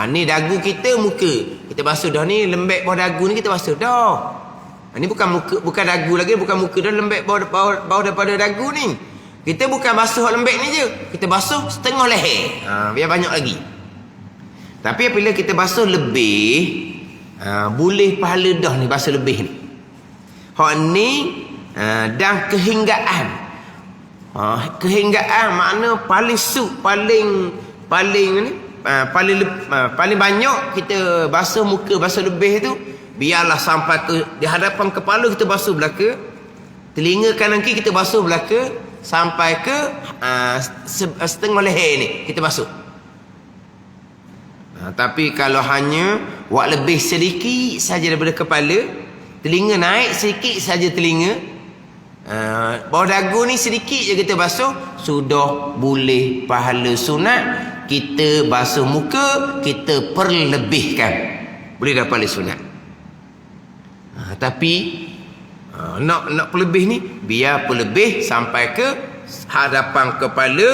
Ni dagu kita, muka. Kita basuh dah ni. Lembek bawah dagu ni kita basuh dah. Ni bukan muka, bukan dagu lagi. Bukan muka dah, lembek bawah daripada dagu ni. Kita bukan basuh lembek ni je. Kita basuh setengah leher. Biar banyak lagi. Tapi apabila kita basuh lebih, boleh pahala dah ni basuh lebih ni. Hak ni dan kehinggaan. Kehinggaan makna paling paling banyak kita basuh muka, basuh lebih tu, biarlah sampai ke di hadapan kepala kita basuh belaka. Telinga kanan kiri kita basuh belaka. Sampai ke setengah leher ni kita basuh. Tapi kalau hanya buat lebih sedikit saja daripada kepala, telinga naik sedikit saja telinga, bawah dagu ni sedikit je kita basuh, sudah boleh pahala sunat. Kita basuh muka, kita perlebihkan, boleh dapat pahala sunat. Tapi nak pelebih ni, biar pelebih sampai ke hadapan kepala,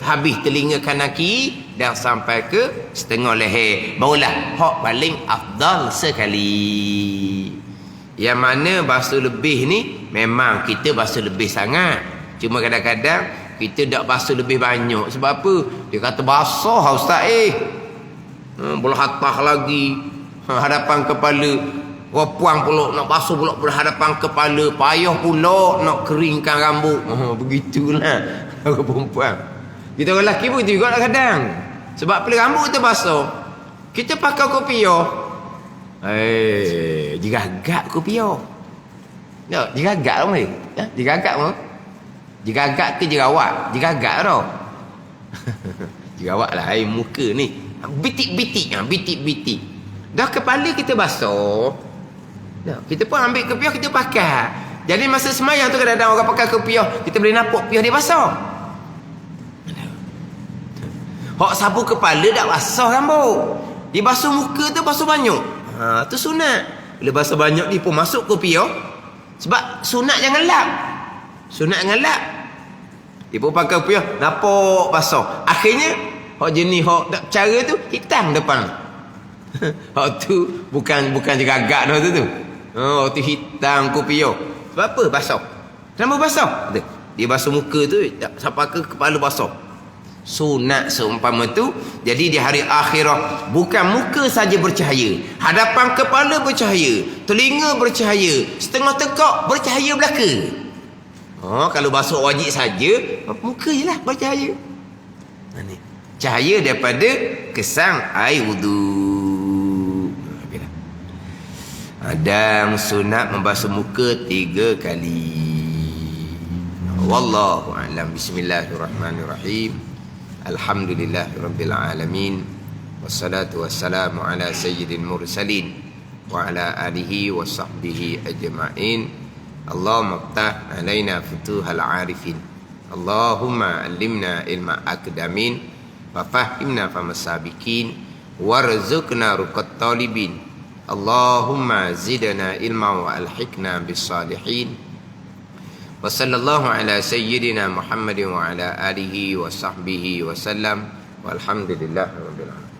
habis telinga kanan kiri, dan sampai ke setengah leher. Barulah hak paling afdal sekali. Yang mana basuh lebih ni memang kita basuh lebih sangat. Cuma kadang-kadang kita tak basuh lebih banyak. Sebab apa? Dia kata basah ustaz bola atas lagi, hadapan kepala. Puang pula nak basuh pula berhadapan kepala, payah pula nak keringkan rambut. Begitulah orang perempuan. Kita orang lelaki pun begitu juga kadang. Sebab pilih rambut kita basuh, kita pakai kopiah. Digagak kopiah. Tak, digagak lah mesti. Digagak mah. Digagak ke jerawat? Digagak tau. Jerawat lah muka ni. Bitik-bitik, bitik-bitik. Dah kepala kita basuh. Kita pun ambil kepiah kita pakai. Jadi masa semayang tu kadang-kadang orang pakai kepiah, kita boleh nampak piah dia basah. Hak sapu kepala dak basah rambut. Dia basuh muka tu basuh banyak. Tu sunat. Bila basuh banyak ni pun masuk kopiah. Sebab sunat jangan lap. Sunat jangan lap. Dia pun pakai kopiah, nampak basah. Akhirnya hak jenis hak tak cara tu hitam depan. Hak tu bukan jeragak dah tu. Oh, tu hitam kopiah. Sebab apa? Basah. Kenapa basah? Dia basuh muka tu sampai ke kepala basah. Sunat seumpama tu. Jadi di hari akhirat bukan muka saja bercahaya, hadapan kepala bercahaya, telinga bercahaya, setengah tekak bercahaya belaka. Kalau basuh wajib saja, muka je lah bercahaya. Ni cahaya daripada kesang air wudu. Dan sunat membasuh muka 3 kali. Wallahu a'lam. Bismillahirrahmanirrahim. Alhamdulillahirabbil alamin. Wassalatu wassalamu ala sayyidil mursalin wa ala alihi wa sahbihi ajma'in. Allahumma ftah alaina futuhal arifin. Allahumma allimna ilma akdamin wa fahimna famasabikin warzuqna ruqat talibin. Allahumma zidna ilma wa alhiqna bis salihin. Wa sallallahu ala sayyidina Muhammadin wa ala alihi wa sahbihi wa sallam. Walhamdulillahirabbil alamin.